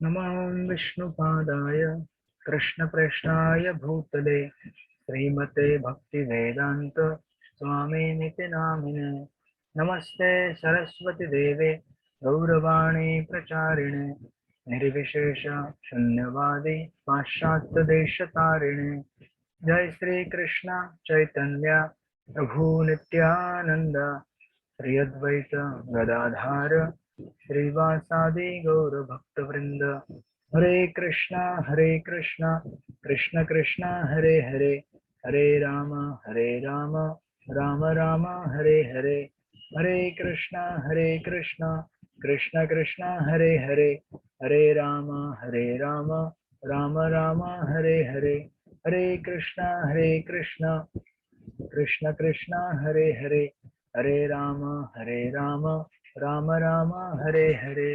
नमः विष्णुपादाय कृष्णप्रेष्ठाय भूतले श्रीमते भक्तिवेदान्त स्वामिनिति नामिने। नमस्ते सरस्वती देवे गौरवाणी प्रचारिणे निर्विशेष शून्यवादी पाश्चात्यदेशतारिणे। जय श्री कृष्ण चैतन्य प्रभु नित्यानंद श्री अद्वैत गदाधार श्रीवासादि गौर भक्तवृंद। हरे कृष्णा कृष्ण कृष्णा हरे हरे, हरे राम राम राम हरे हरे। हरे कृष्णा कृष्ण कृष्णा हरे हरे, हरे राम राम राम हरे हरे। हरे कृष्णा कृष्ण कृष्ण हरे हरे, हरे राम राम राम हरे हरे।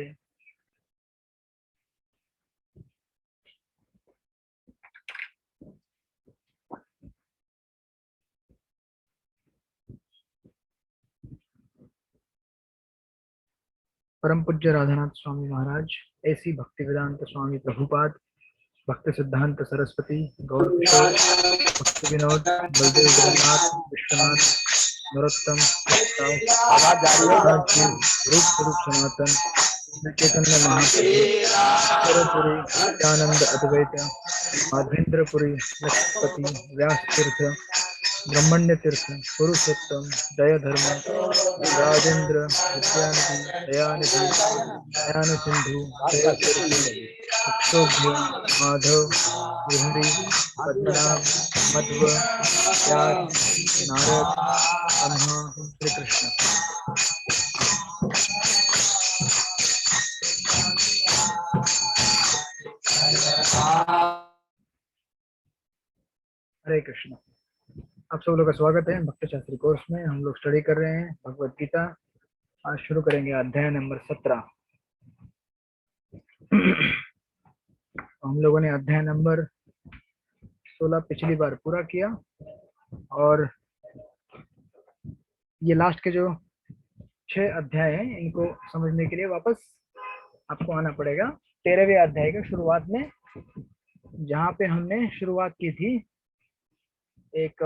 परम पूज्य राधानाथ स्वामी महाराज, ऐसी भक्ति वेदांत स्वामी प्रभुपाद, भक्ति सिद्धांत सरस्वती गौर किशोर, भक्ति विनोद, बलदेव जगन्नाथ, विश्वनाथ, नरोत्तम, प्रहलाद जी, रूप स्वरूप सनातन, श्री चैतन्य महाप्रभु सर्वपुरी नित्यानंद अद्वैत माधवेंद्रपुरी, लक्ष्मीपति व्यास तीर्थ ब्रह्मण्य तीर्थ पुरुषोत्तम जय धर्म राजेंद्र विद्यानिधि दयानिधि ज्ञान सिंधु जयकीर्ति अक्षोभ्य माधव बिहारी पद्मनाभ मध्व व्यास नारद ब्रह्मा श्री कृष्ण। हरे कृष्ण। आप सब लोग का स्वागत है भक्त शास्त्री कोर्स में। हम लोग स्टडी कर रहे हैं भगवत गीता। आज शुरू करेंगे अध्याय नंबर 17। हम लोगों ने अध्याय नंबर 16 पिछली बार पूरा किया और ये लास्ट के जो 6 अध्याय हैं इनको समझने के लिए वापस आपको आना पड़ेगा 13वें अध्याय के शुरुआत में, जहाँ पे हमने शुरुआत की थी एक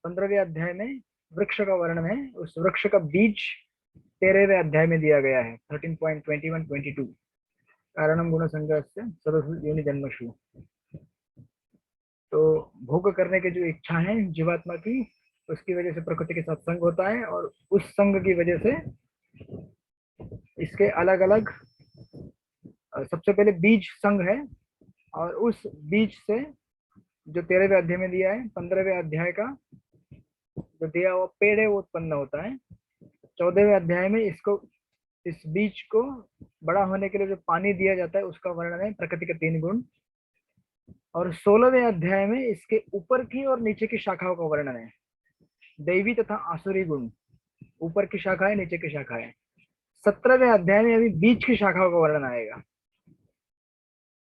15वें अध्याय में वृक्ष का वर्णन है। उस वृक्ष का बीज 13वें अध्याय में दिया गया है 13.21-22 कारणम गुण संग्रह योनि जन्मशु। तो भोग करने की जो इच्छा है जीवात्मा की, उसकी वजह से प्रकृति के साथ संग होता है और उस संग की वजह से इसके अलग अलग सबसे पहले बीज संग है और उस बीज से जो 13वें अध्याय में दिया है 15वें अध्याय का जो दिया हुआ पेड़ है वो उत्पन्न होता है। 14वें अध्याय में इसको इस बीज को बड़ा होने के लिए जो पानी दिया जाता है उसका वर्णन है प्रकृति के 3 गुण। और 16वें अध्याय में इसके ऊपर की और नीचे की शाखाओं का वर्णन है, दैवी तथा आसुरी गुण। ऊपर की शाखा है, नीचे की शाखा है। 17वें अध्याय में अभी बीज की शाखाओं का वर्णन आएगा,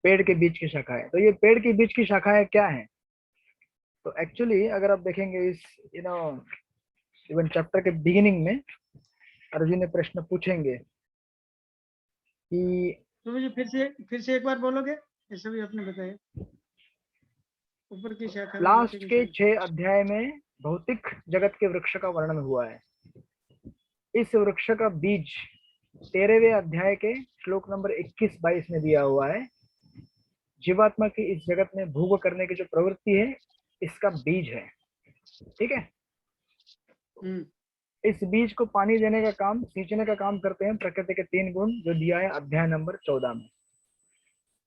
पेड़ के बीज की शाखा है। तो ये पेड़ के बीज की शाखाएं क्या है? तो एक्चुअली अगर आप देखेंगे इस इवन चैप्टर के बिगिनिंग में अर्जुन ने प्रश्न पूछेंगे कि तो मुझे फिर से एक बार बोलोगे? ऐसा भी आपने बताया ऊपर की शाखा में लास्ट के 6 अध्याय में भौतिक जगत के वृक्ष का वर्णन हुआ है। इस वृक्ष का बीज 13वें अध्याय के श्लोक नंबर 21-22 में दिया हुआ है। जीवात्मा की इस जगत में भोग करने की जो प्रवृत्ति है इसका बीज है, ठीक है। इस बीज को पानी देने का काम, सींचने का काम करते हैं प्रकृति के 3 गुण जो दिया है अध्याय नंबर 14 में।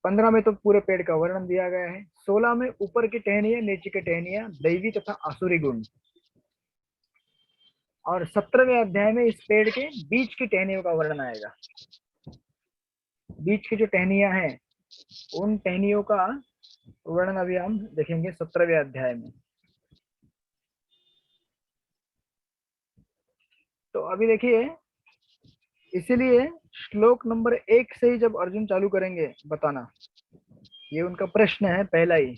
15 में तो पूरे पेड़ का वर्णन दिया गया है। 16 में ऊपर की टहनियां, नीचे की टहनियां, दैवी तथा आसुरी गुण। और 17वें अध्याय में इस पेड़ के बीज की टहनियों का वर्णन आएगा। बीज की जो टहनियां हैं उन टहनियों का वर्णन अभी हम देखेंगे 17वें अध्याय में। तो अभी देखिए, इसीलिए श्लोक नंबर 1 से ही जब अर्जुन चालू करेंगे बताना, ये उनका प्रश्न है पहला ही।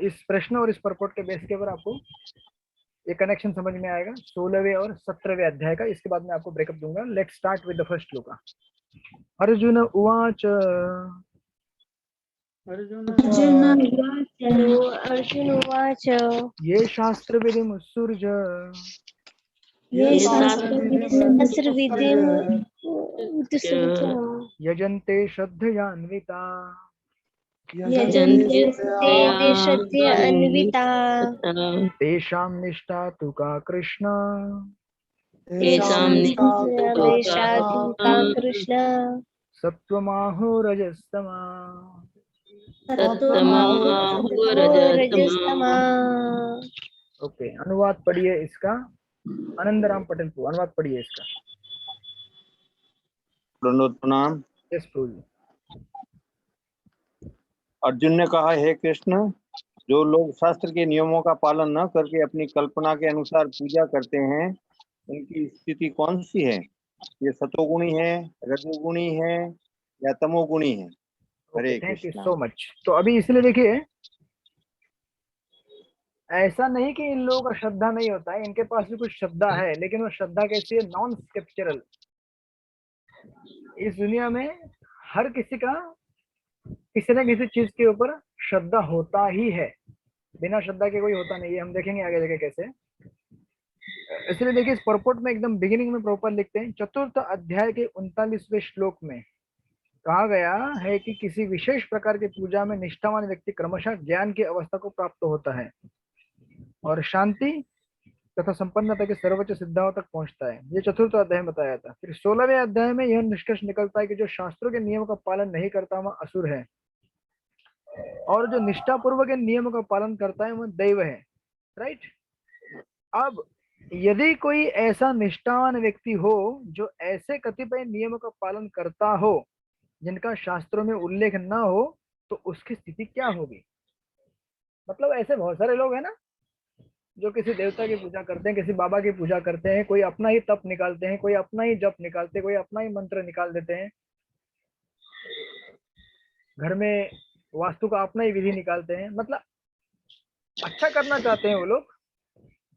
इस प्रश्न और इस परपोर्ट के बेस के ऊपर आपको ये कनेक्शन समझ में आएगा 16वें और 17वें अध्याय का। इसके बाद मैं आपको ब्रेकअप दूंगा। Let's start with the first shloka. Arjun उवाच अर्जुन अर्जुन उवाच ये शास्त्रविधिमुत्सृज ये शास्त्रविधिम् उत्सृज यजन्ते श्रद्धयान्विता यजन्ते ते श्रद्धया अन्विता तेषां निष्ठा तु का कृष्ण तेषां निष्ठा का कृष्ण सत्त्वमाहो रजस्तमा। रजस्तमा। ओके, अनुवाद पढ़िए इसका। आनंदराम पटेल को अनुवाद पढ़िए इसका। प्रणाम। यस प्रभु। अर्जुन ने कहा, हे कृष्ण, जो लोग शास्त्र के नियमों का पालन न करके अपनी कल्पना के अनुसार पूजा करते हैं, उनकी स्थिति कौन सी है? ये सतोगुणी है, रजोगुणी है या तमोगुणी है? Hare thank you Krishna. So much. तो अभी इसलिए देखिए, ऐसा नहीं कि इन लोगों का श्रद्धा नहीं होता है, इनके पास भी कुछ श्रद्धा है, लेकिन वो श्रद्धा कैसी है? Non scriptural. इस दुनिया में हर किसी का किसी न किसी चीज के ऊपर श्रद्धा होता ही है, बिना श्रद्धा के कोई होता नहीं है। हम देखेंगे आगे जाके कैसे। इसलिए देखिए, इस परपोर्ट में एकदम बिगिनिंग में प्रॉपर लिखते हैं, चतुर्थ अध्याय के 39वें श्लोक में कहा गया है कि किसी विशेष प्रकार की पूजा में निष्ठावान व्यक्ति क्रमशः ज्ञान की अवस्था को प्राप्त होता है और शांति तथा संपन्नता के सर्वोच्च सिद्धाओं तक पहुंचता है। ये चतुर्थ अध्याय में बताया था। फिर 16वें अध्याय में यह निष्कर्ष निकलता है कि जो शास्त्रों के नियमों का पालन नहीं करता वह असुर है, और जो निष्ठा पूर्वक नियमों का पालन करता है वह दैव है। राइट। अब यदि कोई ऐसा निष्ठावान व्यक्ति हो जो ऐसे कतिपय नियमों का पालन करता हो जिनका शास्त्रों में उल्लेख ना हो, तो उसकी स्थिति क्या होगी? मतलब ऐसे बहुत सारे लोग हैं ना जो किसी देवता की पूजा करते हैं, किसी बाबा की पूजा करते हैं, कोई अपना ही तप निकालते हैं, कोई अपना ही जप निकालते हैं, कोई अपना ही मंत्र निकाल देते हैं, घर में वास्तु का अपना ही विधि निकालते हैं। मतलब अच्छा करना चाहते हैं वो लोग,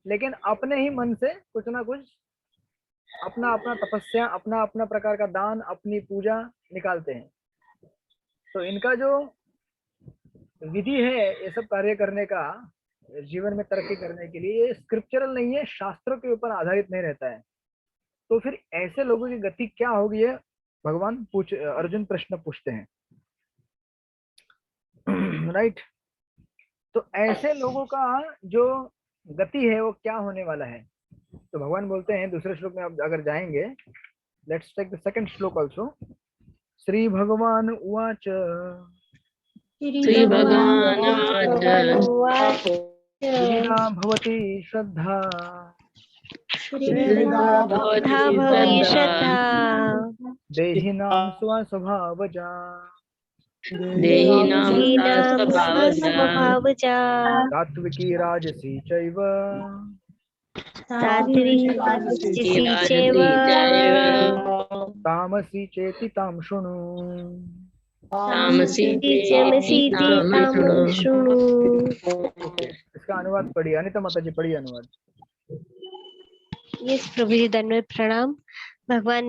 लेकिन अपने ही मन से कुछ ना कुछ अपना अपना तपस्या, अपना अपना प्रकार का दान, अपनी पूजा निकालते हैं। तो इनका जो विधि है ये सब कार्य करने का, जीवन में तरक्की करने के लिए, ये स्क्रिप्चरल नहीं है, शास्त्रों के ऊपर आधारित नहीं रहता है। तो फिर ऐसे लोगों की गति क्या होगी, है भगवान अर्जुन प्रश्न पूछते हैं। राइट। तो ऐसे लोगों का जो गति है वो क्या होने वाला है? तो भगवान बोलते हैं दूसरे श्लोक में, आप अगर जाएंगे, लेट्स टेक द सेकंड श्लोक आल्सो। श्री भगवान उवाच श्री भगवान विविधा भवति श्रद्धा श्रद्धा देहिनां स्वस्वभावजा स्वभावजा सात्विकी राजसी चैव सात्विकी चैव तामसी चेति तां शृणु। इसका अनुवाद पढ़िए, अनिता माता जी पढ़िए अनुवाद। यस प्रभु जी, धन्यवाद, प्रणाम। भगवान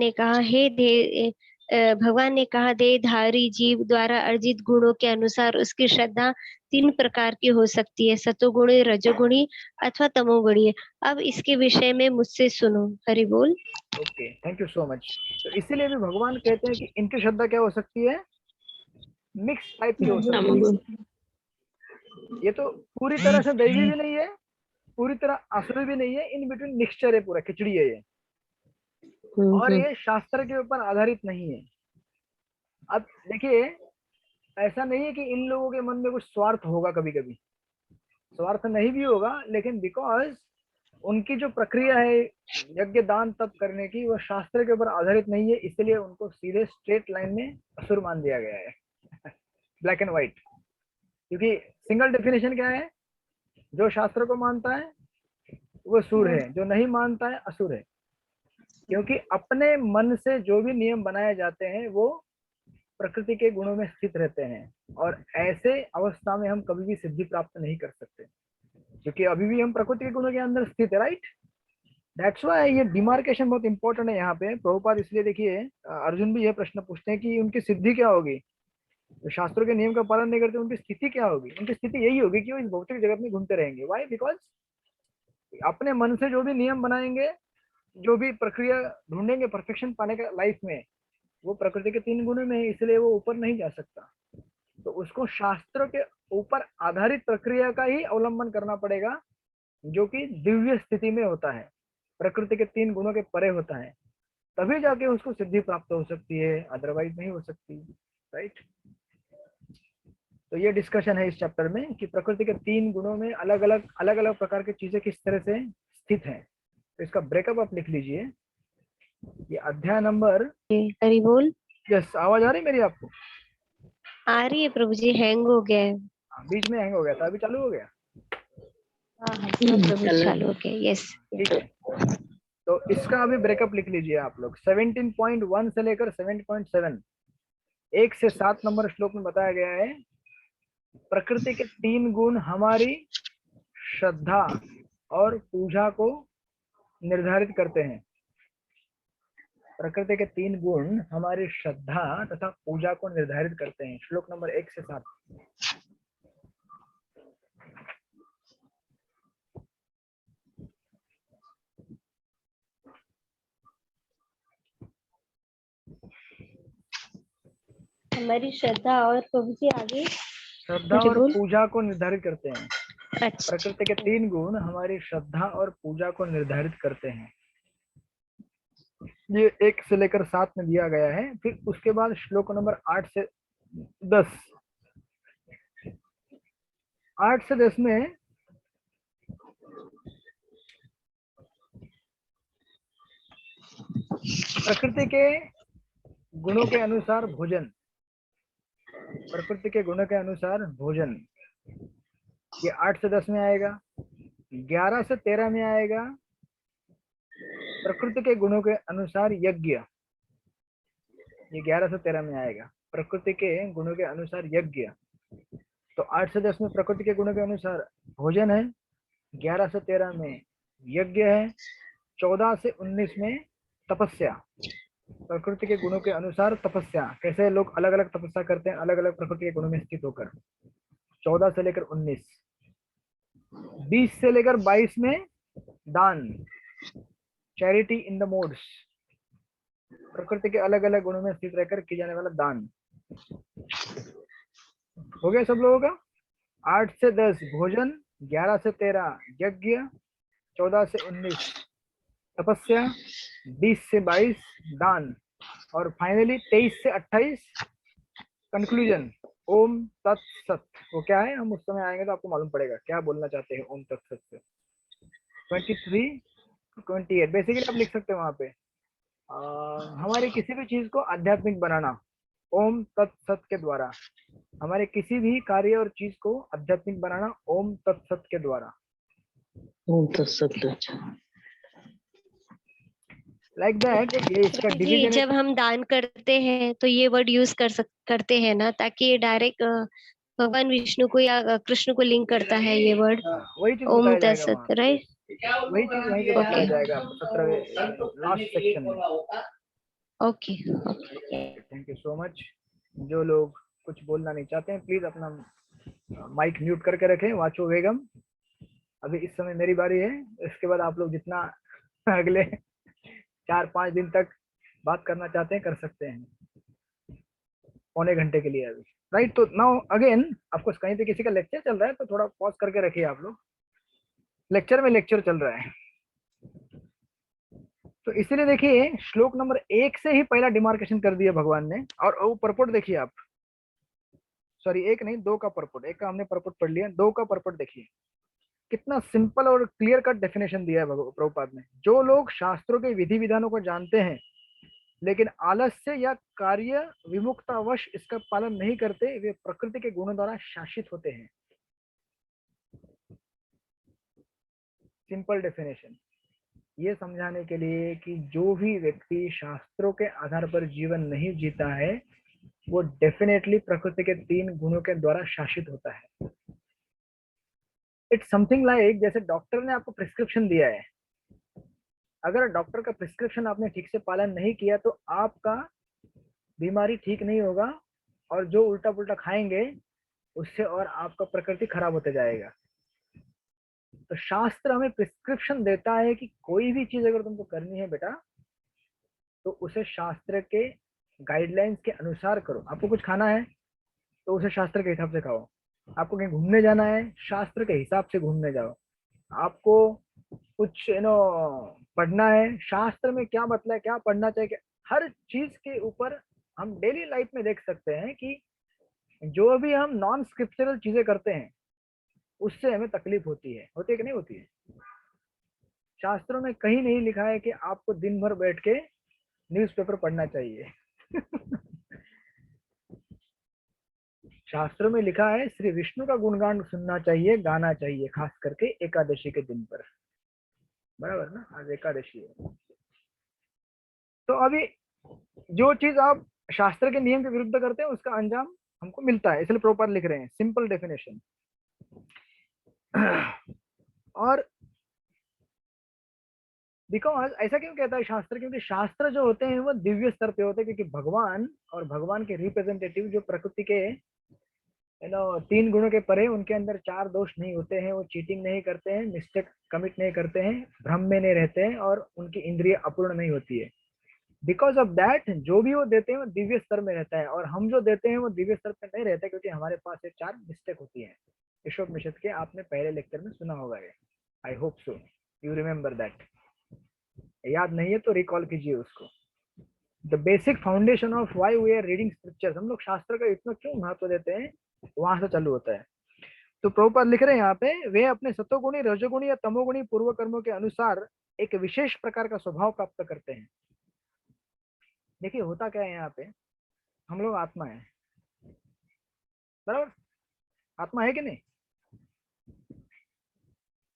ने कहा देहधारी जीव द्वारा अर्जित गुणों के अनुसार उसकी श्रद्धा 3 प्रकार की हो सकती है, सतोगुणी, रजोगुणी अथवा तमोगुणी। अब इसके विषय में मुझसे सुनो। हरि बोल। Okay, thank you so much. तो इसीलिए भी भगवान कहते हैं कि इनकी श्रद्धा क्या हो सकती है? मिक्स टाइप की हो सकती है। ये तो पूरी तरह से दैवी भी नहीं है, पूरी तरह असुरी भी नहीं है, इन बिटवीन मिक्सचर है, पूरा खिचड़ी है ये। और ये शास्त्र के ऊपर आधारित नहीं है। अब देखिए, ऐसा नहीं है कि इन लोगों के मन में कुछ स्वार्थ होगा, कभी कभी स्वार्थ नहीं भी होगा, लेकिन बिकॉज उनकी जो प्रक्रिया है यज्ञ दान तप करने की, वो शास्त्र के ऊपर आधारित नहीं है, इसलिए उनको सीधे स्ट्रेट लाइन में असुर मान दिया गया है। Black and white. क्योंकि सिंगल डेफिनेशन क्या है? जो शास्त्र को मानता है वो सूर है, जो नहीं मानता है असुर है। क्योंकि अपने मन से जो भी नियम बनाए जाते हैं वो प्रकृति के गुणों में स्थित रहते हैं, और ऐसे अवस्था में हम कभी भी सिद्धि प्राप्त नहीं कर सकते, क्योंकि अभी भी हम प्रकृति के गुणों के अंदर स्थित है। राइट। दैट्स वाई ये डिमार्केशन बहुत इंपॉर्टेंट है यहाँ पे प्रभुपाद। इसलिए देखिए अर्जुन भी ये प्रश्न पूछते हैं कि उनकी सिद्धि क्या होगी, तो शास्त्रों के नियम का पालन नहीं करते उनकी स्थिति क्या होगी। उनकी स्थिति यही होगी कि वो इस भौतिक जगत में घूमते रहेंगे। वाई? बिकॉज अपने मन से जो भी नियम बनाएंगे, जो भी प्रक्रिया ढूंढेंगे परफेक्शन पाने का लाइफ में, वो प्रकृति के 3 गुणों में है, इसलिए वो ऊपर नहीं जा सकता। तो उसको शास्त्र के ऊपर आधारित प्रक्रिया का ही अवलंबन करना पड़ेगा, जो कि दिव्य स्थिति में होता है, प्रकृति के 3 गुणों के परे होता है, तभी जाके उसको सिद्धि प्राप्त हो सकती है, अदरवाइज नहीं हो सकती। राइट? तो ये डिस्कशन है इस चैप्टर में कि प्रकृति के 3 गुणों में अलग अलग प्रकार की चीजें किस तरह से स्थित हैं। तो इसका ब्रेकअप आप लिख लीजिए। ये अध्याय नंबर, हरि बोल। यस, आवाज आ रही मेरी आपको? आ रही है प्रभु जी, हैंग हो गया है। बीच में हैंग हो गया था, अभी चालू हो गया? हाँ प्रभु जी, चालू हो गया। यस, ठीक है, तो इसका अभी ब्रेकअप लिख लीजिए आप लोग। 17.1 से लेकर 7.7, 1 से 7 नंबर श्लोक में बताया गया है प्रकृति के 3 गुण हमारी श्रद्धा और पूजा को निर्धारित करते हैं। प्रकृति के 3 गुण हमारी श्रद्धा तथा पूजा को निर्धारित करते हैं। श्लोक नंबर 1 से 7। हमारी श्रद्धा और प्रभु जी आगे। श्रद्धा और पूजा को निर्धारित करते हैं। अच्छा, प्रकृति के 3 गुण हमारी श्रद्धा और पूजा को निर्धारित करते हैं। ये 1 से लेकर 7 में दिया गया है। फिर उसके बाद श्लोक नंबर 8 से 10। 8 से 10 में प्रकृति के गुणों के अनुसार भोजन, प्रकृति के गुणों के अनुसार भोजन, ये 8 से 10 में आएगा। 11 से 13 में आएगा प्रकृति के गुणों के अनुसार यज्ञ, ये 11 से 13 में आएगा प्रकृति के गुणों के अनुसार यज्ञ। तो 8 से 10 में प्रकृति के गुणों के अनुसार भोजन है, 11 से 13 में यज्ञ है, 14 से 19 में तपस्या, प्रकृति के गुणों के अनुसार तपस्या। कैसे लोग अलग अलग तपस्या करते हैं अलग अलग प्रकृति के गुणों में स्थित होकर। 14 से लेकर 19। 20 से लेकर 22 में दान, चैरिटी इन द मोड्स, प्रकृति के अलग अलग गुणों में स्थित रहकर किया जाने वाला दान। हो गया सब लोगों का? 8 से 10 भोजन, 11 से 13 यज्ञ, 14 से 19 तपस्या, 20 से 22 दान, और फाइनली 23 से 28 कंक्लूजन ओम तत्सत। वो क्या है हम उस समय आएंगे तो आपको मालूम पड़ेगा क्या बोलना चाहते हैं ओम तत्सत से। 23 28 बेसिकली आप लिख सकते हैं वहां पे हमारी किसी भी चीज को आध्यात्मिक बनाना ओम तत्सत के द्वारा, हमारे किसी भी कार्य और चीज को आध्यात्मिक बनाना ओम तत्सत के द्वारा। ओम तत्सत। Like that. ये इसका जी, डिवीजन। जब हम दान करते हैं तो ये वर्ड यूज करते हैं ना, ताकि ये डायरेक्ट भगवान विष्णु को या कृष्ण को लिंक करता है ये वर्ड वही चीज ओम बताया जाएगा तत्सत, वहाँ। राइट? वही चीज वहीं पे बताया जाएगा 17वें लास्ट सेक्शन में। Okay, thank you so much. जो लोग कुछ बोलना नहीं चाहते हैं प्लीज अपना माइक म्यूट करके रखें। वाचो वेगम। अभी इस समय मेरी बारी है, इसके बाद आप लोग जितना अगले 4-5 दिन तक बात करना चाहते हैं कर सकते हैं, पौने घंटे के लिए अभी। राइट? तो नाउ अगेन आपको कहीं पे किसी का लेक्चर चल रहा है तो थोड़ा पॉज करके रखिए आप लोग। लेक्चर में लेक्चर चल रहा है तो इसीलिए देखिए श्लोक नंबर 1 से ही पहला डिमार्केशन कर दिया भगवान ने। और वो परपोर्ट देखिए आप, सॉरी 1 नहीं 2 का परपोर्ट। 1 का हमने परपोर्ट पढ़ लिया, 2 का परपोर्ट देखिए कितना सिंपल और क्लियर कट डेफिनेशन दिया है प्रभुपाद ने। जो लोग शास्त्रों के विधि विधानों को जानते हैं लेकिन आलस्य या कार्य विमुक्तावश इसका पालन नहीं करते, वे प्रकृति के गुणों द्वारा शासित होते हैं। सिंपल डेफिनेशन ये समझाने के लिए कि जो भी व्यक्ति शास्त्रों के आधार पर जीवन नहीं जीता है वो डेफिनेटली प्रकृति के 3 गुणों के द्वारा शासित होता है। इट्स समथिंग लाइक जैसे डॉक्टर ने आपको प्रिस्क्रिप्शन दिया है, अगर डॉक्टर का प्रिस्क्रिप्शन आपने ठीक से पालन नहीं किया तो आपका बीमारी ठीक नहीं होगा, और जो उल्टा पुल्टा खाएंगे उससे और आपका प्रकृति खराब होते जाएगा। तो शास्त्र हमें प्रिस्क्रिप्शन देता है कि कोई भी चीज अगर तुमको करनी है बेटा, तो उसे शास्त्र के गाइडलाइंस के अनुसार करो। आपको कुछ खाना है तो उसे शास्त्र के हिसाब से खाओ। आपको कहीं घूमने जाना है, शास्त्र के हिसाब से घूमने जाओ। आपको कुछ पढ़ना है, शास्त्र में क्या मतलब है, क्या पढ़ना चाहिए, हर चीज के ऊपर हम डेली लाइफ में देख सकते हैं कि जो भी हम नॉन स्क्रिप्चरल चीजें करते हैं उससे हमें तकलीफ होती है कि नहीं होती है। शास्त्रों में कहीं नहीं लिखा है कि आपको दिन भर बैठ के न्यूज़पेपर पढ़ना चाहिए। शास्त्रों में लिखा है श्री विष्णु का गुणगान सुनना चाहिए, गाना चाहिए, खास करके एकादशी के दिन पर। बराबर ना, आज एकादशी है। तो अभी जो चीज आप शास्त्र के नियम के विरुद्ध करते हैं उसका अंजाम हमको मिलता है, इसलिए प्रॉपर लिख रहे हैं, सिंपल डेफिनेशन। और बिकॉज ऐसा क्यों कहता है शास्त्र, क्योंकि शास्त्र जो होते हैं वो दिव्य स्तर पे होते हैं, क्योंकि भगवान और भगवान के रिप्रेजेंटेटिव जो प्रकृति के तीन गुणों के परे, उनके अंदर चार दोष नहीं होते हैं। वो चीटिंग नहीं करते हैं, मिस्टेक कमिट नहीं करते हैं, भ्रम में नहीं रहते हैं, और उनकी इंद्रिय अपूर्ण नहीं होती है। बिकॉज ऑफ दैट जो भी वो देते हैं वो दिव्य स्तर में रहता है, और हम जो देते हैं वो दिव्य स्तर पे नहीं रहता, क्योंकि हमारे पास ये चार मिस्टेक होती है। ईशोपनिषद के आपने पहले लेक्चर में सुना होगा ये, I hope so you remember that. याद नहीं है तो रिकॉल कीजिए उसको। The basic foundation of why we are reading scriptures, हम लोग शास्त्र का इतना क्यों महत्व देते हैं, वहां से चालू होता है। तो प्रभुपाद लिख रहे हैं यहाँ पे, वे अपने सतोगुणी, रजोगुणी या तमोगुणी पूर्व कर्मों के अनुसार एक विशेष प्रकार का स्वभाव प्राप्त करते हैं। देखिए होता क्या है यहाँ पे, हम लोग आत्मा है, बराबर? आत्मा है कि नहीं?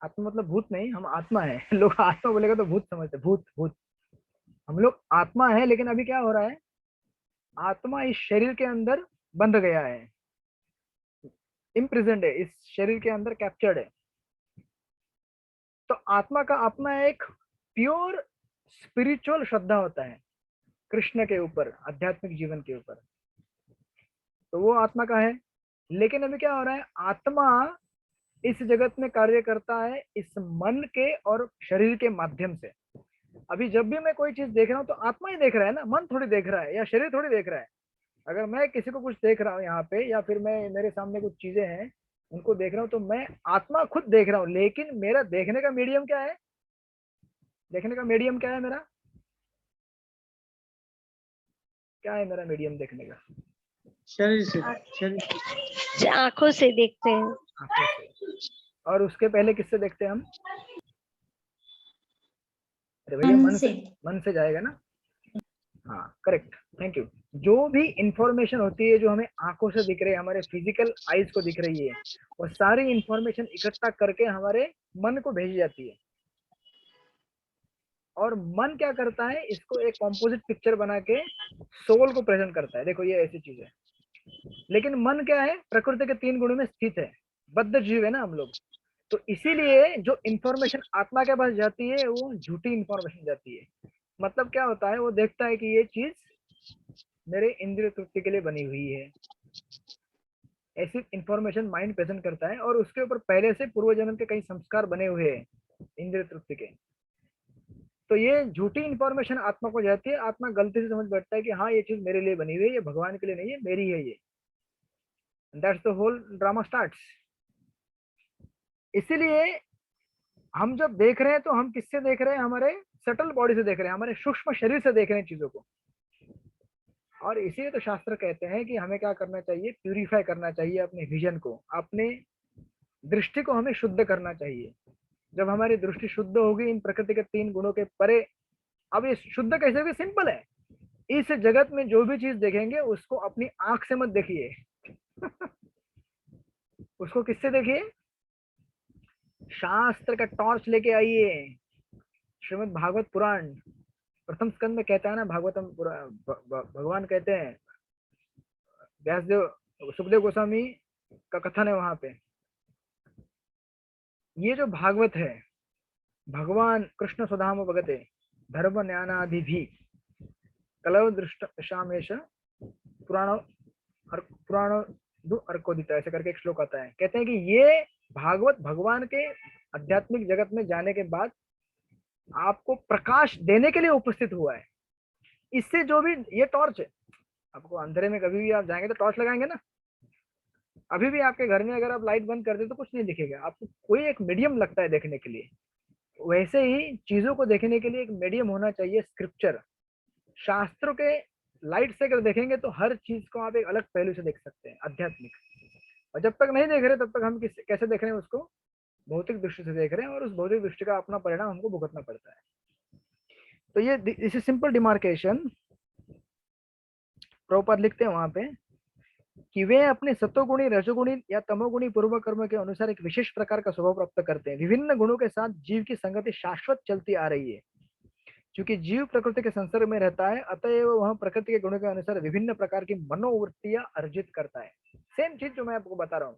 आत्मा मतलब भूत नहीं, हम आत्मा है। लोग आत्मा बोलेगा तो भूत समझते, भूत भूत। हम लोग आत्मा है, लेकिन अभी क्या हो रहा है, आत्मा इस शरीर के अंदर बंध गया है, इम्प्रिजन्ड है, इस शरीर के अंदर कैप्चर्ड है। तो आत्मा का अपना एक प्योर स्पिरिचुअल श्रद्धा होता है कृष्ण के ऊपर, आध्यात्मिक जीवन के ऊपर, तो वो आत्मा का है। लेकिन अभी क्या हो रहा है, आत्मा इस जगत में कार्य करता है इस मन के और शरीर के माध्यम से। अभी जब भी मैं कोई चीज देख रहा हूँ तो आत्मा ही देख रहा है ना, मन थोड़ी देख रहा है या शरीर थोड़ी देख रहा है। अगर मैं किसी को कुछ देख रहा हूँ यहाँ पे, या फिर मैं, मेरे सामने कुछ चीजें हैं उनको देख रहा हूँ, तो मैं आत्मा खुद देख रहा हूँ, लेकिन मेरा देखने का मीडियम क्या है? देखने का मीडियम क्या है मेरा? क्या है मेरा मीडियम देखने का? शरीर से, शरीर आंखों से देखते हैं। आंखों से। और उसके पहले किससे देखते हैं हम? अरे भैया मन से जाएगा ना। हाँ करेक्ट, थैंक यू। जो भी इंफॉर्मेशन होती है जो हमें आंखों से दिख रही है, हमारे फिजिकल आईज को दिख रही है, वो सारी इंफॉर्मेशन इकट्ठा करके हमारे मन को भेजी जाती है। और मन क्या करता है, इसको एक कॉम्पोजिट पिक्चर बना के सोल को प्रेजेंट करता है। देखो ये ऐसी चीज है। लेकिन मन क्या है, प्रकृति के तीन गुणों में स्थित है, बद्ध जीव है ना हम लोग। तो इसीलिए जो इंफॉर्मेशन आत्मा के पास जाती है वो झूठी इंफॉर्मेशन जाती है। मतलब क्या होता है, वो देखता है कि ये चीज मेरे इंद्रिय तृप्ति के लिए बनी हुई है, ऐसी इंफॉर्मेशन माइंड प्रेजेंट करता है, और उसके ऊपर पहले से पूर्व जन्म के कई संस्कार बने हुए हैं इंद्रिय तृप्ति के। तो ये झूठी इंफॉर्मेशन आत्मा को जाती है, आत्मा गलती से समझ बैठता है कि हाँ ये चीज मेरे लिए बनी हुई है, ये भगवान के लिए नहीं है, मेरी है ये। That's the whole drama starts. इसीलिए हम जब देख रहे हैं तो हम किससे देख रहे हैं? हमारे सटल बॉडी से देख रहे हैं, हमारे सूक्ष्म शरीर से देख रहे हैं चीजों को। और इसीलिए तो शास्त्र कहते हैं कि हमें क्या करना चाहिए, प्यूरिफाई करना चाहिए अपने विजन को, अपने दृष्टि को हमें शुद्ध करना चाहिए। जब हमारी दृष्टि शुद्ध होगी इन प्रकृति के तीन गुणों के परे, अब ये शुद्ध कैसे होगी? सिंपल है, इस जगत में जो भी चीज देखेंगे उसको अपनी आंख से मत देखिए। उसको किससे देखिए? शास्त्र का टॉर्च लेके आइए। श्रीमद् भागवत पुराण प्रथम स्कंद में कहता है ना, भागवतम भगवान कहते हैं, व्यासदेव, सुखदेव गोस्वामी का कथन है वहां पे, ये जो भागवत है, भगवान कृष्ण सुधाम भगते, धर्म ज्ञानादि भी कलव दृष्ट शामेश पुराण अर्कोदिता, ऐसे करके एक श्लोक आता है। कहते हैं कि ये भागवत भगवान के आध्यात्मिक जगत में जाने के बाद आपको प्रकाश देने के लिए उपस्थित हुआ है। इससे जो भी, ये टॉर्च है, आपको अंधेरे में कभी भी आप जाएंगे तो टॉर्च लगाएंगे ना। अभी भी आपके घर में अगर आप लाइट बंद कर दे तो कुछ नहीं दिखेगा, आपको कोई एक मीडियम लगता है देखने के लिए। वैसे ही चीजों को देखने के लिए एक मीडियम होना चाहिए, स्क्रिप्चर। शास्त्रों के लाइट से अगर देखेंगे तो हर चीज को आप एक अलग पहलू से देख सकते हैं, आध्यात्मिक। और जब तक नहीं देख रहे तब तक हम कैसे देख रहे हैं उसको, भौतिक दृष्टि से देख रहे हैं, और उस भौतिक दृष्टि का अपना परिणाम हमको भुगतना पड़ता है। तो ये this is simple demarcation. Prabhupada लिखते हैं वहां पे कि वे अपने सत्वगुणी, रजोगुणी या तमोगुणी पूर्व कर्म के अनुसार एक विशेष प्रकार का स्वभाव प्राप्त करते हैं। विभिन्न गुणों के साथ जीव की संगति शाश्वत चलती आ रही है। क्योंकि जीव प्रकृति के संसर्ग में रहता है, अतएव वह प्रकृति के गुणों के अनुसार विभिन्न प्रकार की मनोवृत्तियां अर्जित करता है। सेम चीज जो मैं आपको बता रहा हूँ,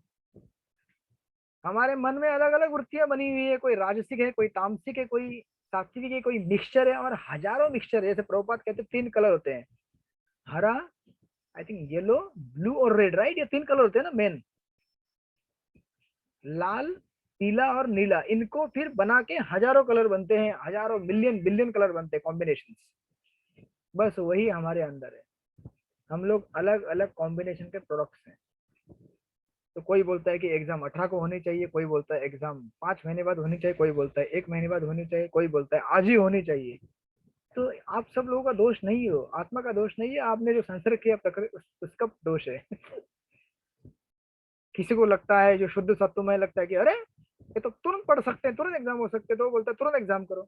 हमारे मन में अलग अलग वृत्तियां बनी हुई है, कोई राजसिक है, कोई तामसिक है, कोई सात्विक है, कोई मिक्सचर है, और हजारों मिक्सचर है। जैसे प्रभुपाद कहते हैं 3 कलर होते हैं, हरा, आई थिंक येलो, ब्लू और रेड, राइट? ये 3 कलर होते हैं ना मेन, लाल, पीला और नीला। इनको फिर बना के हजारों कलर बनते हैं, हजारों मिलियन बिलियन कलर बनते हैं, कॉम्बिनेशन। बस वही हमारे अंदर है, हम लोग अलग अलग कॉम्बिनेशन के प्रोडक्ट्स हैं। तो कोई बोलता है कि एग्जाम 18 को होनी चाहिए, कोई बोलता है एग्जाम 5 महीने बाद होनी चाहिए, कोई बोलता है 1 महीने बाद होनी चाहिए, कोई बोलता है आज ही होनी चाहिए। तो आप सब लोगों का दोष नहीं हो, आत्मा का दोष नहीं है, आपने जो संसर्ग किया प्रकृति उसका दोष है। किसी को लगता है, जो शुद्ध सत्व में लगता है कि अरे ये तो तुरंत पढ़ सकते हैं, तुरंत एग्जाम हो सकते हैं, तो वो बोलता है तुरंत एग्जाम करो।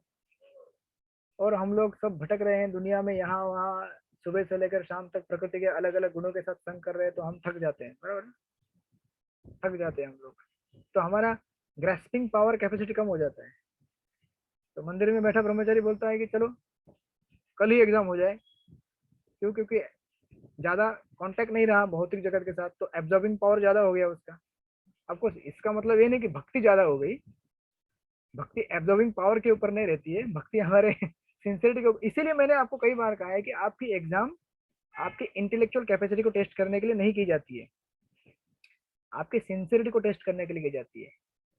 और हम लोग सब भटक रहे हैं दुनिया में, यहाँ वहाँ, सुबह से लेकर शाम तक प्रकृति के अलग अलग गुणों के साथ संग कर रहे हैं, तो हम थक जाते हैं, बराबर? थक जाते हैं हम लोग, तो हमारा ग्रेस्पिंग पावर, कैपेसिटी कम हो जाता है। तो मंदिर में बैठा ब्रह्मचारी बोलता है कि चलो कल ही एग्जाम हो जाए, क्यों? क्योंकि ज्यादा कांटेक्ट नहीं रहा भौतिक जगत के साथ, तो एब्जॉर्बिंग पावर ज्यादा हो गया उसका। आपको इसका मतलब ये नहीं कि भक्ति ज्यादा हो गई, भक्ति एब्जॉर्बिंग पावर के ऊपर नहीं रहती है, भक्ति हमारे सिंसियरिटी के ऊपर। इसीलिए मैंने आपको कई बार कहा है कि आपकी एग्जाम आपकी इंटेलेक्चुअल कैपेसिटी को टेस्ट करने के लिए नहीं की जाती है, आपके सिंसियरिटी को टेस्ट करने के लिए की जाती है।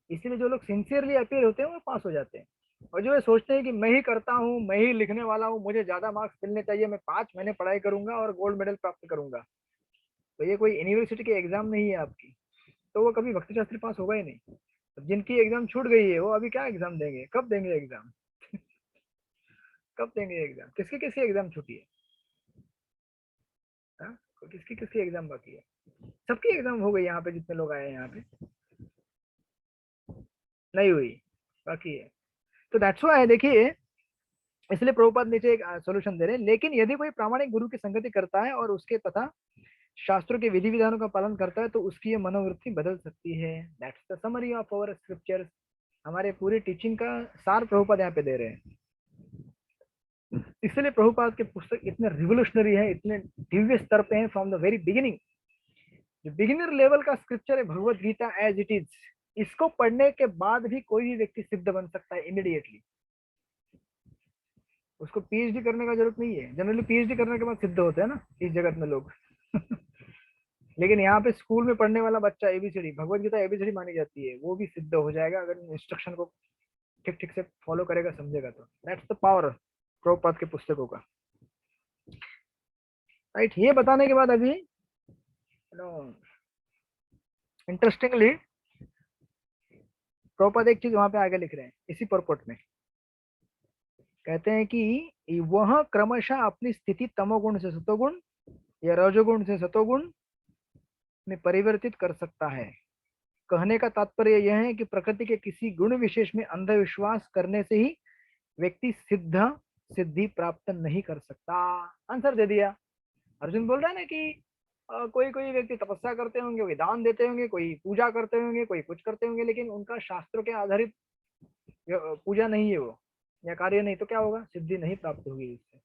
इसलिए जो लोग सिंसियरली अपीयर होते हैं वो पास हो जाते हैं, और जो ये सोचते हैं कि मैं ही करता हूँ, मैं ही लिखने वाला हूँ, मुझे ज्यादा मार्क्स मिलने चाहिए, मैं 5 महीने पढ़ाई करूंगा और गोल्ड मेडल प्राप्त करूंगा, तो ये कोई यूनिवर्सिटी की एग्जाम नहीं है आपकी, तो वो कभी भक्ति शास्त्री पास होगा ही नहीं। जिनकी एग्जाम छूट गई है वो अभी क्या एग्जाम देंगे, कब देंगे एग्जाम? कब देंगे एग्जाम? किसकी किसकी एग्जाम छूटी है? हाँ, किसकी किसकी एग्जाम बाकी है? सबकी एग्जाम हो गई, यहाँ पे जितने लोग आए हैं यहाँ पे नहीं हुई, बाकी है। तो दैट्स व्हाई देखिए, इसलिए प्रभुपाद नीचे एक सॉल्यूशन दे रहे हैं। लेकिन यदि कोई प्रामाणिक गुरु की संगति करता है और उसके तथा शास्त्रों के विधि विधानों का पालन करता है, तो उसकी ये मनोवृत्ति बदल सकती है। That's the summary of our scriptures. हमारे पूरी टीचिंग का सार प्रभुपाद यहाँ पे दे रहे हैं। इसलिए प्रभुपाद के पुस्तक इतने रिवोल्यूशनरी है, इतने दिव्य स्तर पे हैं फ्रॉम द वेरी बिगिनिंग। जो बिगिनर लेवल का स्क्रिप्चर है Bhagavad Gita as it is, इसको पढ़ने के बाद भी कोई भी व्यक्ति सिद्ध बन सकता है इमीडिएटली। उसको पीएचडी करने का जरूरत नहीं है। जनरली पीएचडी करने के बाद सिद्ध होते हैं ना इस जगत में लोग। लेकिन यहाँ पे स्कूल में पढ़ने वाला बच्चा एबीसीडी, भगवत गीता एबीसीडी मानी जाती है, वो भी सिद्ध हो जाएगा अगर इंस्ट्रक्शन को ठीक ठीक से फॉलो करेगा, समझेगा तो। दैट्स द पावर प्रभुपाद के पुस्तकों का, राइट? ये बताने के बाद अभी इंटरेस्टिंगली प्रभुपाद एक चीज वहां पे आगे लिख रहे हैं इसी परपोर्ट में। कहते हैं कि वह क्रमशः अपनी स्थिति तमोगुण से सतोगुण या रजोगुण से सतोगुण में परिवर्तित कर सकता है। कहने का तात्पर्य यह है कि प्रकृति के किसी गुण विशेष में अंधविश्वास करने से ही व्यक्ति सिद्धि प्राप्त नहीं कर सकता। आंसर दे दिया। अर्जुन बोल रहा है ना कि कोई कोई व्यक्ति तपस्या करते होंगे, कोई दान देते होंगे, कोई पूजा करते होंगे, कोई कुछ करते होंगे, लेकिन उनका शास्त्रों के आधारित पूजा नहीं है वो, या कार्य नहीं, तो क्या होगा? सिद्धि नहीं प्राप्त होगी इससे।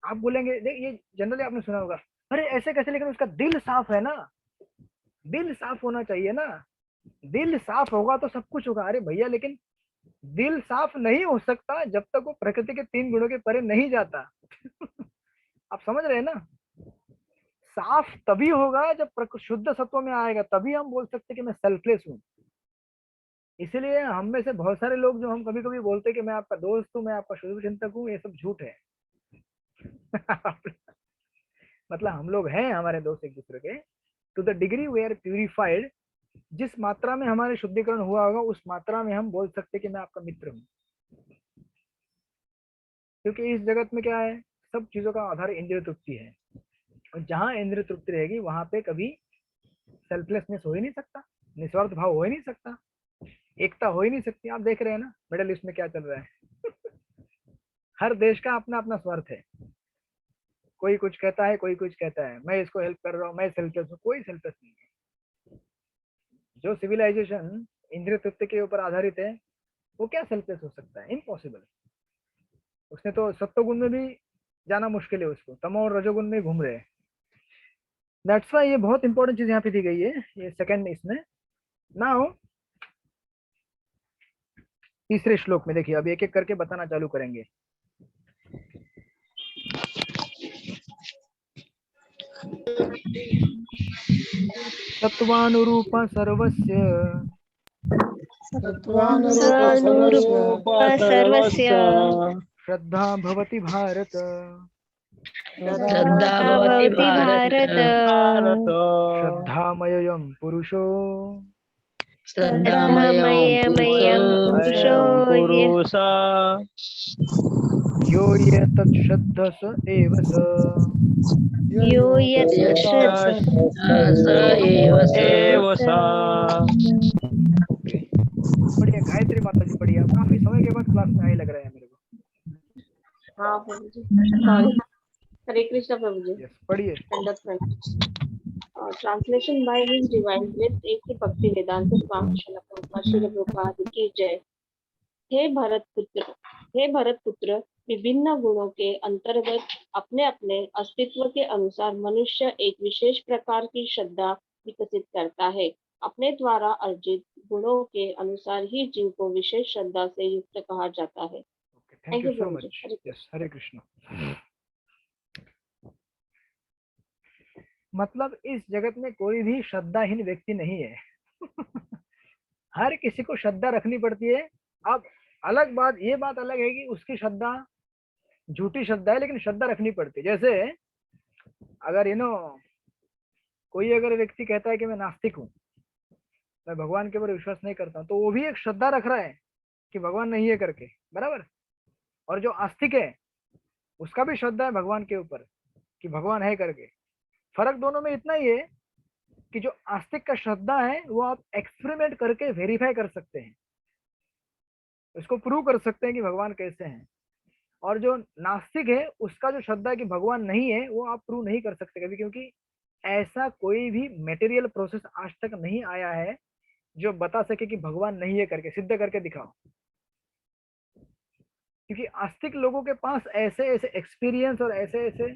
आप बोलेंगे, देख ये जनरली आपने सुना होगा, अरे ऐसे कैसे? लेकिन उसका दिल साफ है ना, दिल साफ होना चाहिए ना, दिल साफ होगा तो सब कुछ होगा। अरे भैया, लेकिन दिल साफ नहीं हो सकता जब तक वो प्रकृति के 3 गुणों के परे नहीं जाता। आप समझ रहे हैं ना? साफ तभी होगा जब शुद्ध सत्व में आएगा, तभी हम बोल सकते हैं कि मैं सेल्फलेस हूँ। इसीलिए हम में से बहुत सारे लोग जो हम कभी कभी बोलते हैं कि मैं आपका दोस्त हूँ, मैं आपका शुभ चिंतक हूँ, ये सब झूठ है। मतलब हम लोग हैं हमारे दोस्त एक दूसरे के, to the degree we are purified, जिस मात्रा में हमारे शुद्धिकरण हुआ होगा उस मात्रा में हम बोल सकते कि मैं आपका मित्र हूँ। क्योंकि इस जगत में क्या है, सब चीजों का आधार इंद्रिय तृप्ति है, और जहां इंद्रिय तृप्ति रहेगी वहां पे कभी सेल्फलेसनेस हो ही नहीं सकता, निस्वार्थ भाव हो ही नहीं सकता, एकता हो ही नहीं सकती। आप देख रहे हैं ना मिडिल ईस्ट में क्या चल रहा है। हर देश का अपना अपना स्वार्थ है, कोई कुछ कहता है, कोई कुछ कहता है, मैं इसको हेल्प कर रहा हूँ, मैं सेल्फलेस हूँ। कोई सेल्फलेस नहीं है। जो सिविलाइजेशन इंद्रिय तृप्ति के ऊपर आधारित है वो क्या सेल्फलेस हो सकता है? इम्पॉसिबल। उसने तो सत्वगुण में भी जाना मुश्किल है, उसको तमो और रजोगुण में घूम रहे हैं। दैट्स वाई ये बहुत इंपॉर्टेंट चीज यहाँ पे दी गई है, ये सेकंड इसमें। नाउ तीसरे श्लोक में देखिए, अब एक एक करके बताना चालू करेंगे। सत्वानुरूप सर्वस्य स्वानुरूप सर्वस्य श्रद्धा भवति भारत, श्रद्धा भवति भवति भारत भारत श्रद्धामयं पुरुषो श्रद्धामयमयं पुरुषो ये यो एतत् श्रद्ध स एव स। यो यत् स एव स ओके, बढ़िया। गायत्री माता जी बढ़िया, काफी समय के बाद क्लास में आए लग रहे हैं मेरे को। हाँ प्रभु जी, सॉरी। हरे कृष्णा प्रभु जी। यस, पढ़िए। Translation by his divine grace एक ही भक्ति वेदांत स्वामी श्रील प्रभुपाद की जय। हे भरत पुत्र, विभिन्न गुणों के अंतर्गत अपने अपने अस्तित्व के अनुसार मनुष्य एक विशेष प्रकार की श्रद्धा विकसित करता है। अपने द्वारा अर्जित गुणों के अनुसार ही जीव को विशेष श्रद्धा से युक्त कहा जाता है। Thank you so much. Yes, Hare Krishna. मतलब इस जगत में कोई भी श्रद्धाहीन व्यक्ति नहीं है। हर किसी को श्रद्धा रखनी पड़ती है। अब अलग बात, ये बात अलग है कि उसकी श्रद्धा झूठी श्रद्धा है, लेकिन श्रद्धा रखनी पड़ती है। जैसे अगर कोई अगर व्यक्ति कहता है कि मैं नास्तिक हूँ, मैं भगवान के ऊपर विश्वास नहीं करता हूँ, तो वो भी एक श्रद्धा रख रहा है कि भगवान नहीं है करके, बराबर। और जो आस्तिक है उसका भी श्रद्धा है भगवान के ऊपर कि भगवान है करके। फर्क दोनों में इतना ही है कि जो आस्तिक का श्रद्धा है वो आप एक्सपेरिमेंट करके वेरीफाई कर सकते हैं, उसको प्रूव कर सकते हैं कि भगवान कैसे हैं। और जो नास्तिक है उसका जो श्रद्धा है कि भगवान नहीं है, वो आप प्रूव नहीं कर सकते कभी, क्योंकि ऐसा कोई भी मटेरियल प्रोसेस आज तक नहीं आया है जो बता सके कि भगवान नहीं है करके, सिद्ध करके दिखाओ। क्योंकि आस्तिक लोगों के पास ऐसे ऐसे एक्सपीरियंस और ऐसे ऐसे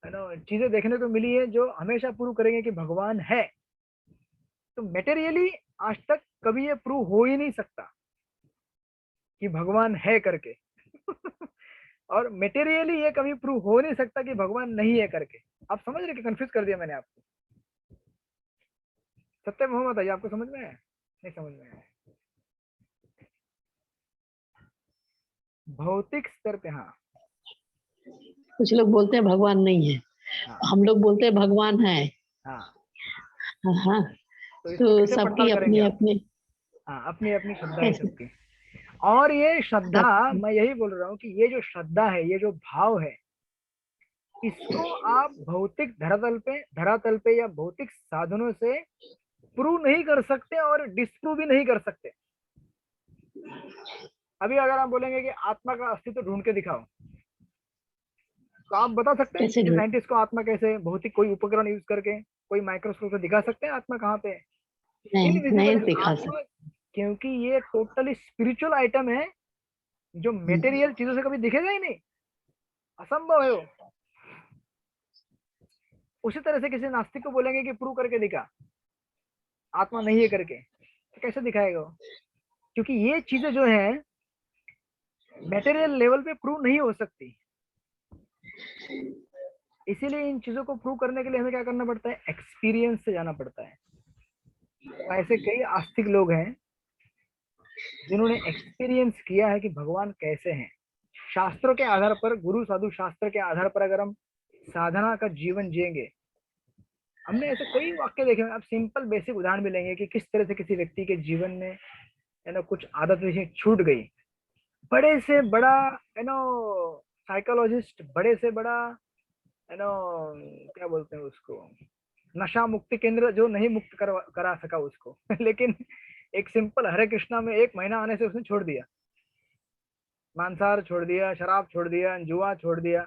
चीजें देखने को मिली है जो हमेशा प्रूव करेंगे कि भगवान है। तो मटेरियली आज तक कभी ये प्रूव हो ही नहीं सकता कि भगवान है करके। और मटेरियली ये कभी प्रूव हो नहीं सकता कि भगवान नहीं है करके। आप समझ रहे कि कंफ्यूज कर दिया मैंने आपको? सत्य मोहम्मद है, आपको समझ में आया? नहीं समझ में आया? भौतिक स्तर पे हाँ, कुछ लोग बोलते हैं भगवान नहीं है, हाँ, हम लोग बोलते हैं भगवान है। हाँ। हाँ, तो तो सबकी अपनी अपनी हाँ, अपनी अपनी श्रद्धा है सबकी। और ये श्रद्धा, मैं यही बोल रहा हूँ कि ये जो श्रद्धा है, ये जो भाव है, इसको आप भौतिक धरातल पे या भौतिक साधनों से प्रूव नहीं कर सकते और डिस्प्रूव भी नहीं कर सकते। अभी अगर आप बोलेंगे कि आत्मा का अस्तित्व ढूंढ के दिखाओ, तो आप बता सकते हैं कि साइंटिस्ट को आत्मा कैसे, भौतिक कोई उपकरण यूज करके, कोई माइक्रोस्कोप से दिखा सकते हैं आत्मा कहाँ पे? नहीं दिखा सकते, क्योंकि ये टोटली स्पिरिचुअल आइटम है जो मटेरियल चीजों से कभी दिखेगा ही नहीं, असंभव है वो। उसी तरह से किसी नास्तिक को बोलेंगे कि प्रूव करके दिखा आत्मा नहीं है करके, तो कैसे दिखाएगा वो? क्योंकि ये चीजें जो है मटेरियल लेवल पे प्रूव नहीं हो सकती, इसीलिए इन चीजों को प्रूव करने के लिए हमें क्या करना पड़ता है, एक्सपीरियंस से जाना पड़ता है। तो ऐसे कई आस्तिक लोग हैं जिन्होंने एक्सपीरियंस किया है कि भगवान कैसे हैं। शास्त्रों के आधार पर, गुरु साधु शास्त्र के आधार पर अगर हम साधना का जीवन जिएंगे, हमने ऐसे कई वाक्य देखे हैं। अब सिंपल बेसिक उदाहरण भी लेंगे कि किस तरह से किसी व्यक्ति के जीवन में कुछ आदत जैसे छूट गई, बड़े से बड़ा साइकोलॉजिस्ट, बड़े से बड़ा क्या बोलते हैं उसको, नशा मुक्ति केंद्र जो नहीं मुक्त करा सका उसको लेकिन एक सिंपल हरे कृष्णा में 1 महीना आने से उसने छोड़ दिया, मांसाहार छोड़ दिया, शराब छोड़ दिया, जुआ छोड़ दिया,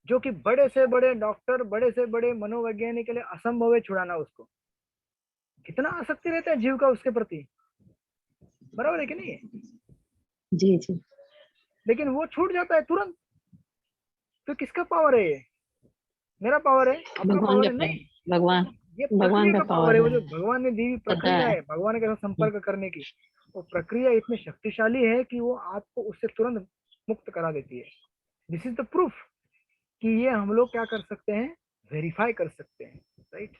जो कि बड़े से बड़े डॉक्टर, बड़े से बड़े मनोवैज्ञानिक के लिए असंभव है छुड़ाना उसको। कितना आसक्ति रहता है जीव का उसके प्रति, बराबर है कि नहीं? जी जी। लेकिन वो छूट जाता है तुरंत। तो किसका पावर है ये? मेरा पावर है, आपका भगवान पावर का है? नहीं, भगवान ये भगवान प्रक्रिया का का पावर है। वो है, जो भगवान ने दी हुई पता प्रक्रिया है। है भगवान के साथ संपर्क करने की, वो प्रक्रिया इतनी शक्तिशाली है कि वो आपको उससे तुरंत मुक्त करा देती है। दिस इज द प्रूफ कि ये हम लोग क्या कर सकते हैं, वेरीफाई कर सकते हैं, राइट?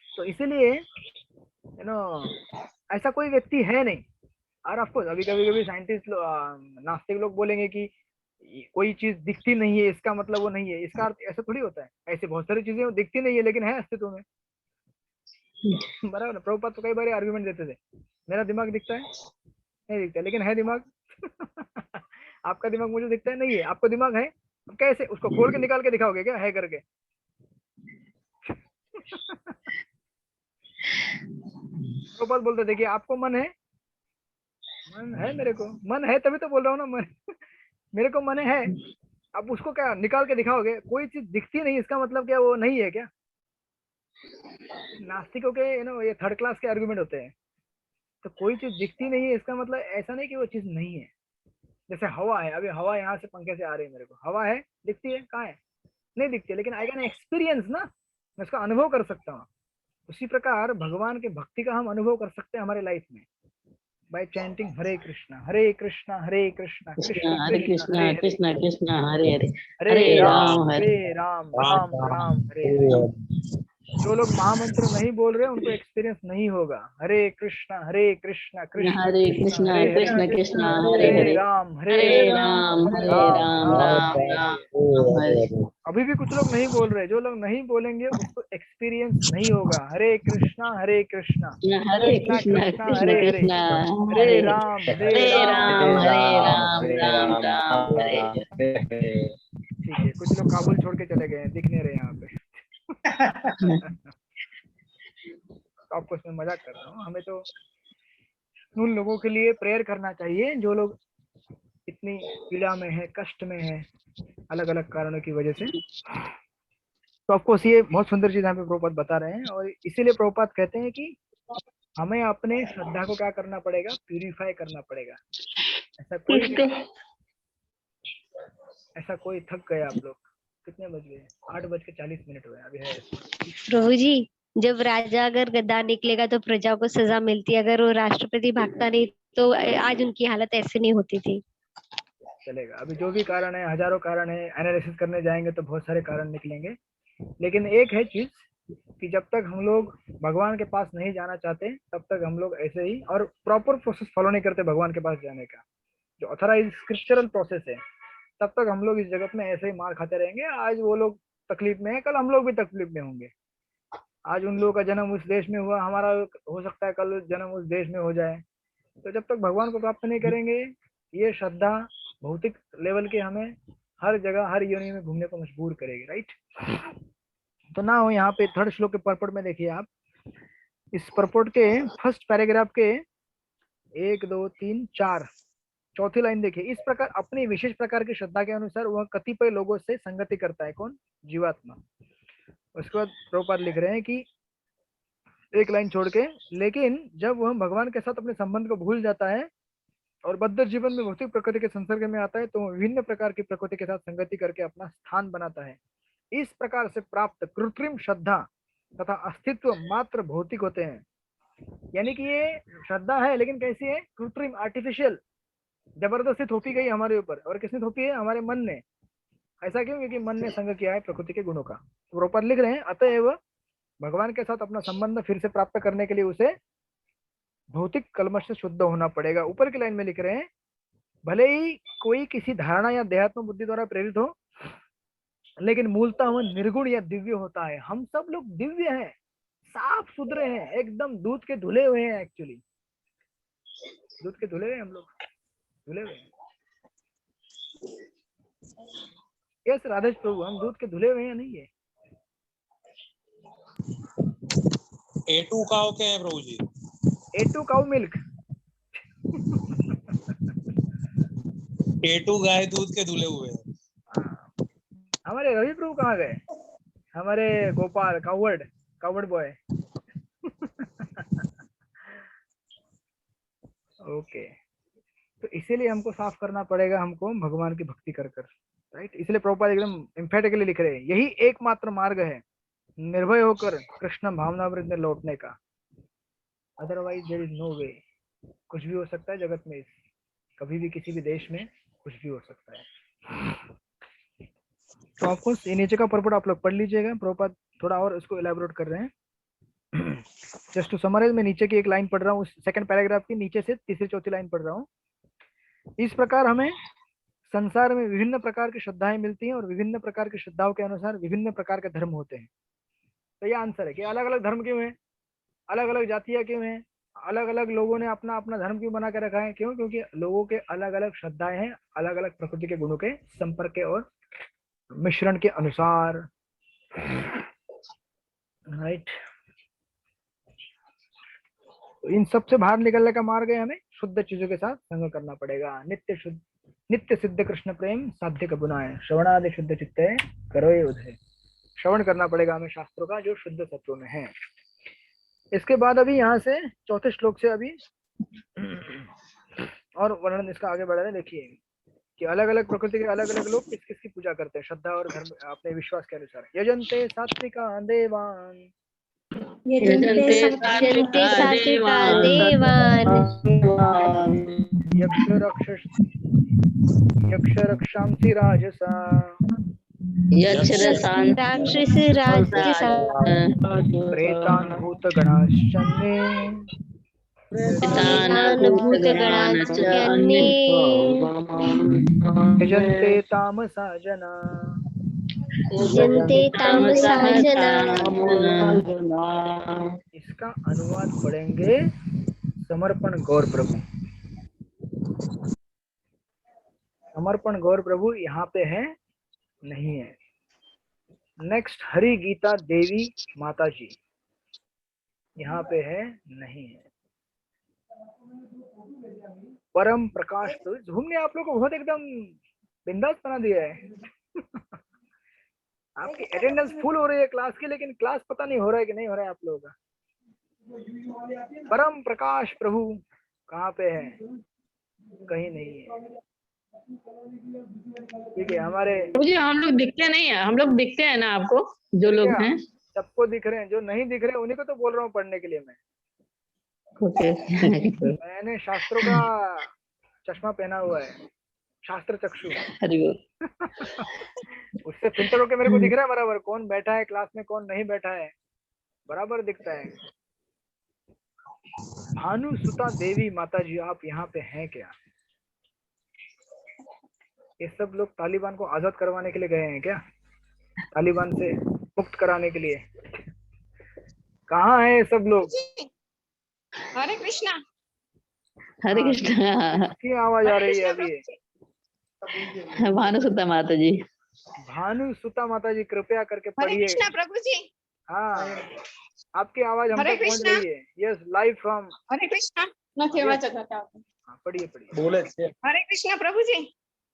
तो इसीलिए ऐसा कोई व्यक्ति है नहीं। और ऑफ कोर्स अभी कभी साइंटिस्ट नास्तिक लोग बोलेंगे कि कोई चीज दिखती नहीं है इसका मतलब वो नहीं है। इसका अर्थ ऐसा थोड़ी होता है। ऐसे बहुत सारी चीजें दिखती नहीं है लेकिन है अस्तित्व में, बराबर ना? प्रभुपाद तो कई बार आर्गुमेंट देते थे, मेरा दिमाग दिखता है, नहीं दिखता लेकिन है दिमाग आपका दिमाग मुझे दिखता है, नहीं है। आपको दिमाग है, अब कैसे उसको खोल के निकाल के दिखाओगे क्या है करके? प्रभुपाद बोलते थे कि आपको मन है, मन है, मेरे को मन है, तभी तो बोल रहा हूँ ना मन मेरे को मन है। अब उसको क्या निकाल के दिखाओगे? कोई चीज दिखती नहीं इसका मतलब क्या वो नहीं है क्या? नास्तिकों के ये 3rd क्लास के आर्गुमेंट होते हैं। तो कोई चीज दिखती नहीं है इसका मतलब ऐसा नहीं कि वो चीज नहीं है। जैसे हवा है, अभी हवा यहाँ से पंखे से आ रही है, मेरे को हवा है, दिखती है, कहाँ है? नहीं दिखती, लेकिन आई कैन एक्सपीरियंस ना, मैं उसका अनुभव कर सकता हूँ। उसी प्रकार भगवान के भक्ति का हम अनुभव कर सकते हैं हमारे लाइफ में बाय चैंटिंग हरे कृष्णा हरे कृष्णा हरे कृष्णा कृष्ण कृष्ण हरे कृष्ण कृष्ण हरे हरे, कृष्ण कृष्ण हरे हरे, हरे हरे राम राम हरे राम राम राम हरे हरे। जो लोग महामंत्र नहीं बोल रहे उनको एक्सपीरियंस नहीं होगा। हरे कृष्णा कृष्ण हरे कृष्ण कृष्ण हरे हरे, कृष्ण कृष्ण हरे हरे हरे, राम हरे राम राम राम राम राम हरे हरे। राम हरे। अभी भी कुछ लोग नहीं बोल रहे, जो लोग नहीं बोलेंगे उसको एक्सपीरियंस नहीं होगा। हरे कृष्णा कृष्ण कृष्ण कृष्ण कृष्ण हरे हरे, कृष्ण हरे हरे राम हरे राम, हरे राम हरे राम हरे। राम हरे। ठीक है, कुछ लोग काबुल छोड़ के चले गए हैं, दिख नहीं रहे यहाँ पे तो आपको इसमें मजाक कर रहा हूँ। हमें तो उन लोगों के लिए प्रेयर करना चाहिए जो लोग इतनी पीड़ा में है, कष्ट में है, अलग अलग कारणों की वजह से। तो ऑफकोर्स ये बहुत सुंदर चीज यहाँ पे प्रभुपाद बता रहे हैं, और इसीलिए प्रभुपाद कहते हैं कि हमें अपने श्रद्धा को क्या करना पड़ेगा, प्यूरिफाई करना पड़ेगा। ऐसा कोई थक गए आप लोग? कितने बज गए? 8:40 हुए अभी है। प्रभु जी, जब राजा अगर गद्दार निकलेगा तो प्रजा को सजा मिलती है, अगर वो राष्ट्रपति भागता नहीं तो आज उनकी हालत ऐसी नहीं होती थी। चलेगा, अभी जो भी कारण है, हजारों कारण है, एनालिसिस करने जाएंगे तो बहुत सारे कारण निकलेंगे। लेकिन एक है चीज कि जब तक हम लोग भगवान के पास नहीं जाना चाहते तब तक हम लोग ऐसे ही, और प्रॉपर प्रोसेस फॉलो नहीं करते भगवान के पास जाने का, जो ऑथराइज स्क्रिप्चरल प्रोसेस है, तब तक हम लोग इस जगत में ऐसे ही मार खाते रहेंगे। आज वो लोग तकलीफ में है, कल हम लोग भी तकलीफ में होंगे। आज उन लोगों का जन्म उस देश में हुआ, हमारा हो सकता है कल जन्म उस देश में हो जाए। तो जब तक भगवान को प्राप्त नहीं करेंगे, ये श्रद्धा भौतिक लेवल के हमें हर जगह हर योनि में घूमने को मजबूर करेगी, राइट? तो ना हो यहाँ पे 3rd श्लोक के परपट में देखिए आप, इस परपट के 1st पैराग्राफ के 1 2 3 4 चौथी लाइन देखिए। इस प्रकार अपनी विशेष प्रकार की श्रद्धा के अनुसार वह कतिपय लोगों से संगति करता है। कौन? जीवात्मा। उसके बाद प्रभुपाद लिख रहे हैं कि एक लाइन छोड़ के, लेकिन जब वह भगवान के साथ अपने संबंध को भूल जाता है और बद्ध जीवन में भौतिक प्रकृति के संसर्ग में आता है तो वह विभिन्न प्रकार की प्रकृति के साथ संगति करके अपना स्थान बनाता है। इस प्रकार से प्राप्त कृत्रिम श्रद्धा तथा अस्तित्व मात्र भौतिक होते हैं। यानी कि ये श्रद्धा है लेकिन कैसी है, कृत्रिम, आर्टिफिशियल, जबरदस्ती थोपी गई हमारे ऊपर। और किसने थोपी है, हमारे मन ने। ऐसा क्यों, क्योंकि मन ने संग किया है प्रकृति के गुणों का। प्रॉपर लिख रहे हैं, अतएव भगवान के साथ अपना संबंध फिर से प्राप्त करने के लिए उसे भौतिक कलमश से शुद्ध होना पड़ेगा। ऊपर की लाइन में लिख रहे हैं, भले ही कोई किसी धारणा या देहात्म बुद्धि द्वारा प्रेरित हो, लेकिन मूलतः वह निर्गुण या दिव्य होता है। हम सब लोग दिव्य हैं, साफ सुथरे हैं, एकदम दूध के धुले हुए हैं। एक्चुअली दूध के धुले हुए हम लोग, धुले हुए हैं। यस राधेश प्रभु, हम दूध के धुले हुए हैं, नहीं है। A2 काउ क्या है प्रभु जी? A2 cow milk. A2 गाय दूध के धुले हुए हैं। हमारे रवि प्रभु कहाँ गए, हमारे गोपाल कावर्ड बॉय। ओके, तो इसीलिए हमको साफ करना पड़ेगा, हमको भगवान की भक्ति कर कर, राइट। इसलिए प्रभुपाद एकदम एम्फेटिकली लिख रहे हैं, यही एकमात्र मार्ग है निर्भय होकर कृष्ण भावनामृत में लौटने का। अदरवाइज देयर इज नो वे। कुछ भी हो सकता है जगत में, कभी भी किसी भी देश में कुछ भी हो सकता है। तो आपको ये नीचे का परपट आप लोग पढ़ लीजिएगा, प्रभुपाद थोड़ा और इसको एलैबोरेट कर रहे हैं। जस्ट टू समराइज, मैं नीचे की एक लाइन पढ़ रहा हूँ, सेकंड पैराग्राफ की नीचे से तीसरी चौथी लाइन पढ़ रहा हूँ। इस प्रकार हमें संसार में विभिन्न प्रकार की श्रद्धाएं मिलती हैं और विभिन्न प्रकार की श्रद्धाओं के अनुसार विभिन्न प्रकार के धर्म होते हैं। तो ये आंसर है कि अलग अलग धर्म क्यों हैं, अलग अलग जातियां क्यों हैं, अलग अलग लोगों ने अपना अपना धर्म क्यों बना के रखा है। क्यों? क्योंकि लोगों के अलग अलग श्रद्धाएं हैं, अलग अलग प्रकृति के गुणों के संपर्क के और मिश्रण के अनुसार, राइट। तो इन सब से बाहर निकलने का मार्ग है, हमें शुद्ध चीजों के साथ संग करना पड़ेगा। नित्य सिद्ध कृष्ण प्रेम साध्य का बुनाए, श्रवणादि शुद्ध चित्ते करो उधे। श्रवण करना पड़ेगा हमें शास्त्रों का जो शुद्ध तत्व में है। इसके बाद अभी यहाँ से चौथे श्लोक से अभी और वर्णन इसका आगे बढ़ रहे हैं। देखिए कि अलग अलग प्रकृति के अलग अलग लोग किस किस की पूजा करते हैं श्रद्धा और धर्म अपने विश्वास के अनुसार। यजन्ते सात्विका देवान, यजन्ते सात्विका देवान् यक्ष रक्षांसि राजसा, राक्षसी राजसा प्रेतान् भूतगणाश्चन्ये, भूतगणाश्चन्ये यजन्ते तामसा जना। यजन्ते तामसः जनाः। इसका अनुवाद पढ़ेंगे समर्पण गौर प्रभु। समर्पण गौर प्रभु यहाँ पे है नहीं है। नेक्स्ट हरि गीता देवी माता जी यहाँ पे है नहीं है। परम प्रकाश प्रभु, हमने आप लोग को बहुत एकदम बिंदास बना दिया है। आपकी अटेंडेंस फुल हो रही है क्लास की, लेकिन क्लास पता नहीं हो रहा है कि नहीं हो रहा है आप लोगों का। परम प्रकाश प्रभु कहाँ पे है, कहीं नहीं है। ठीक है, हमारे मुझे हम लोग दिखते नहीं है, हम लोग दिखते हैं ना आपको, जो लोग हैं सबको दिख रहे हैं, जो नहीं दिख रहे हैं उन्हीं को तो बोल रहा हूँ पढ़ने के लिए मैं। ओके। मैंने शास्त्रों का चश्मा पहना हुआ है, शास्त्र चक्षु। उससे फिल्टर होके मेरे को दिख रहा है बराबर कौन बैठा है क्लास में, कौन नहीं बैठा है, बराबर दिखता है। भानु सुता देवी माता जी आप यहाँ पे हैं क्या? ये सब लोग तालिबान को आजाद करवाने के लिए गए हैं क्या? तालिबान से मुक्त कराने के लिए? कहाँ है ये सब लोग? हरे कृष्णा। हरे कृष्णा। की आवाज आ रही है अभी? भानुसुता माता जी। भानु सुता माता जी कृपया करके हरे पढ़िए। कृष्णा प्रभु जी। हाँ, आपकी आवाज हम हरे तक पहुंच कृष्णा। रही है। Yes, live from. Hare Krishna. नथी आवाज आता है। हाँ, पढ़िए पढ़िए। बोले हरे कृष्णा प्रभु जी।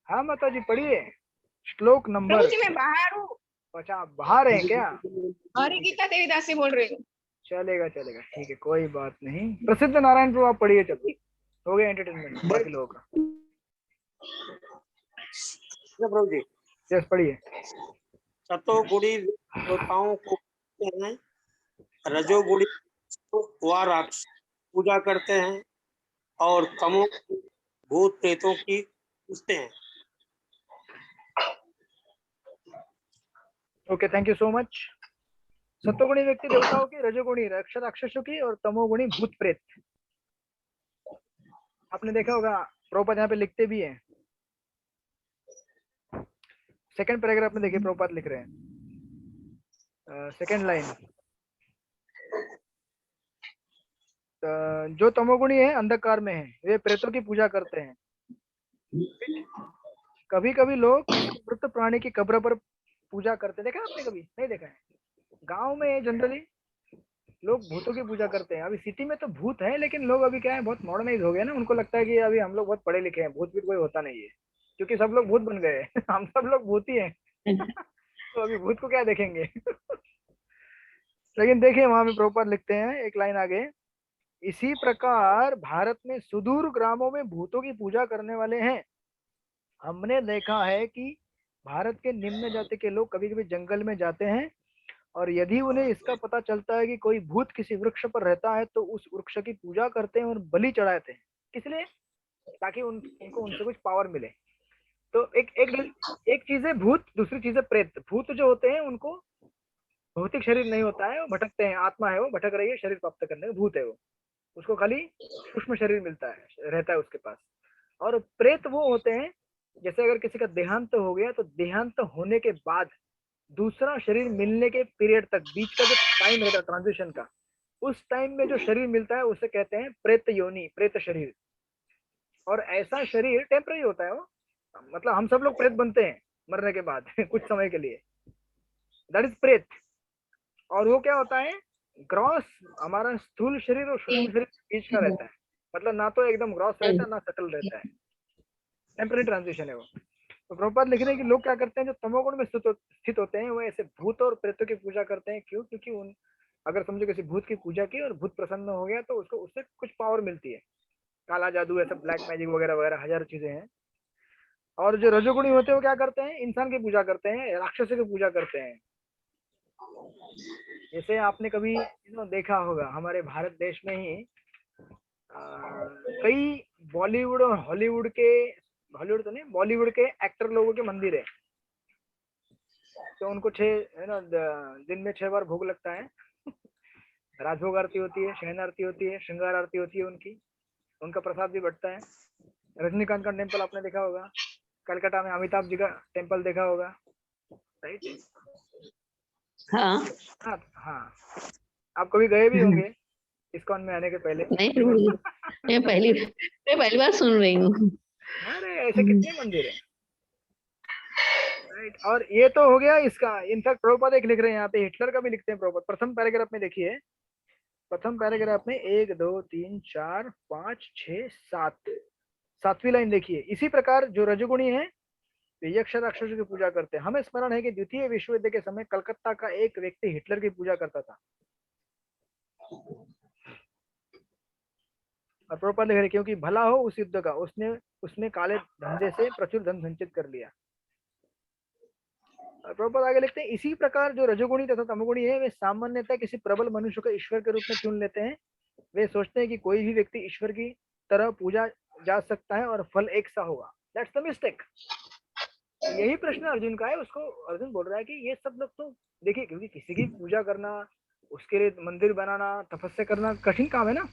हाँ माता जी पढ़िए, श्लोक नंबर। प्रभु जी मैं बाहर हूँ। अच्छा, बाहर हैं क्या? हरि गीता देवीदास से बोल रही हूँ। चलेगा चलेगा, ठीक है, कोई बात नहीं। प्रसिद्ध नारायण प्रभु आप पढ़िए, चलो हो गया एंटरटेनमेंट बाकी लोगों का। प्रभु जी, यस पढ़िए। सतोगुणी देवताओं को कहते हैं, रजोगुणी व राक्षस पूजा करते हैं और तमो भूत प्रेतों की पूजते हैं। Okay, thank you so much. सत्वगुणी व्यक्ति देवताओं की, रजोगुणी राक्षसों की और तमोगुणी भूत प्रेत। आपने देखा होगा प्रभुपाद यहाँ पे लिखते भी हैं, सेकंड पैराग्राफ में देखिए प्रभुपाद लिख रहे हैं, सेकंड लाइन, जो तमोगुणी है अंधकार में है वे प्रेतों की पूजा करते हैं। कभी कभी लोग मृत प्राणी की कब्र पर पूजा करते हैं। देखा आपने कभी? नहीं देखा है? गांव में जनरली लोग भूतों की पूजा करते हैं। अभी सिटी में तो भूत है, लेकिन लोग अभी क्या है, बहुत मॉडर्नाइज हो गए ना, उनको लगता है कि अभी हम लोग बहुत पढ़े लिखे हैं, भूत भी कोई होता नहीं है, क्योंकि सब लोग भूत बन गए हैं। हम सब लोग भूत ही हैं। तो अभी भूत को क्या देखेंगे? लेकिन देखिए वहां में प्रभुपाद लिखते हैं एक लाइन आगे, इसी प्रकार भारत में सुदूर ग्रामों में भूतों की पूजा करने वाले हैं। हमने देखा है कि भारत के निम्न जाति के लोग कभी कभी जंगल में जाते हैं और यदि उन्हें इसका पता चलता है कि कोई भूत किसी वृक्ष पर रहता है तो उस वृक्ष की पूजा करते हैं और बलि चढ़ाते हैं। किस लिए? ताकि उनको उनसे कुछ पावर मिले। तो एक चीज है भूत, दूसरी चीज है प्रेत। भूत जो होते हैं उनको भौतिक शरीर नहीं होता है, वो भटकते हैं, आत्मा है, वो भटक रही है शरीर प्राप्त करने का, भूत है वो, उसको खाली सूक्ष्म शरीर मिलता है, रहता है उसके पास। और प्रेत वो होते हैं, जैसे अगर किसी का देहांत हो गया तो देहांत होने के बाद दूसरा शरीर मिलने के पीरियड तक, बीच का जो टाइम रहता है ट्रांजिशन का, उस टाइम में जो शरीर मिलता है उसे कहते हैं प्रेत योनि, प्रेत शरीर। और ऐसा शरीर टेम्पररी होता है वो, मतलब हम सब लोग प्रेत बनते हैं मरने के बाद कुछ समय के लिए, दैट इज प्रेत। और वो क्या होता है, ग्रॉस हमारा स्थूल शरीर और सूक्ष्म शरीर बीच का रहता है, मतलब ना तो एकदम ग्रॉस रहता है ना सटल रहता है, टेम्पररी ट्रांजिशन है वो। तो प्रभुपाद लिख रहे हैं कि लोग क्या करते हैं जो तमोगुण में स्थित होते हैं वो ऐसे भूत और प्रेतों की पूजा करते हैं। क्यों? क्योंकि उन अगर समझो किसी भूत की पूजा की और भूत प्रसन्न हो गया तो उसको उससे कुछ पावर मिलती है, काला जादू, ऐसा ब्लैक मैजिक वगैरह वगैरह हजार चीजें हैं। और जो रजोगुणी होते हैं वो क्या करते हैं, इंसान की पूजा करते हैं, राक्षसों की पूजा करते हैं। जैसे आपने कभी देखा होगा हमारे भारत देश में ही कई बॉलीवुड और हॉलीवुड तो नहीं, बॉलीवुड के एक्टर लोगों के मंदिर है, तो उनको दिन में 6 बार भोग लगता है। राजभोग आरती होती है, शयन आरती होती है, श्रृंगार आरती होती है उनका प्रसाद भी बढ़ता है। रजनीकांत का टेम्पल आपने देखा होगा, कलकत्ता में अमिताभ जी का टेम्पल देखा होगा, राइट? हाँ हाँ, आप कभी गए भी होंगे इस्कॉन में आने के पहले? नहीं, मैं पहली बार सुन रही हूँ। अरे ऐसे कितने मंदिर है, राइट? और ये तो हो गया इसका। इनफैक्ट प्रभुपाद एक लिख रहे हैं यहाँ पे, हिटलर का भी लिखते हैं प्रभुपाद। प्रथम पैराग्राफ में देखिए, प्रथम पैराग्राफ में 1 2 3 4 5 6 7, 7वीं लाइन देखिए, इसी प्रकार जो रजोगुणी है वे यक्ष राक्षसों की पूजा करते हैं। हमें स्मरण है कि द्वितीय विश्व युद्ध के समय कलकत्ता का एक व्यक्ति हिटलर की पूजा करता था। और प्रभुपाद लिख रहे क्योंकि भला हो उस युद्ध का, उसने काले धंधे से प्रचुर धन संचित कर लिया। और प्रभुपाद आगे लिखते हैं, इसी प्रकार जो रजोगुणी तथा तमोगुणी है वे सामान्यतः किसी प्रबल मनुष्य को ईश्वर के रूप में चुन लेते हैं। वे सोचते हैं कि कोई भी व्यक्ति ईश्वर की तरह पूजा जा सकता है और फल एक सा होगा। That's the mistake. यही प्रश्न अर्जुन का है। उसको अर्जुन बोल रहा है कि ये सब लोग तो देखिए, क्योंकि किसी की पूजा करना, उसके लिए मंदिर बनाना, तपस्या करना कठिन काम है ना।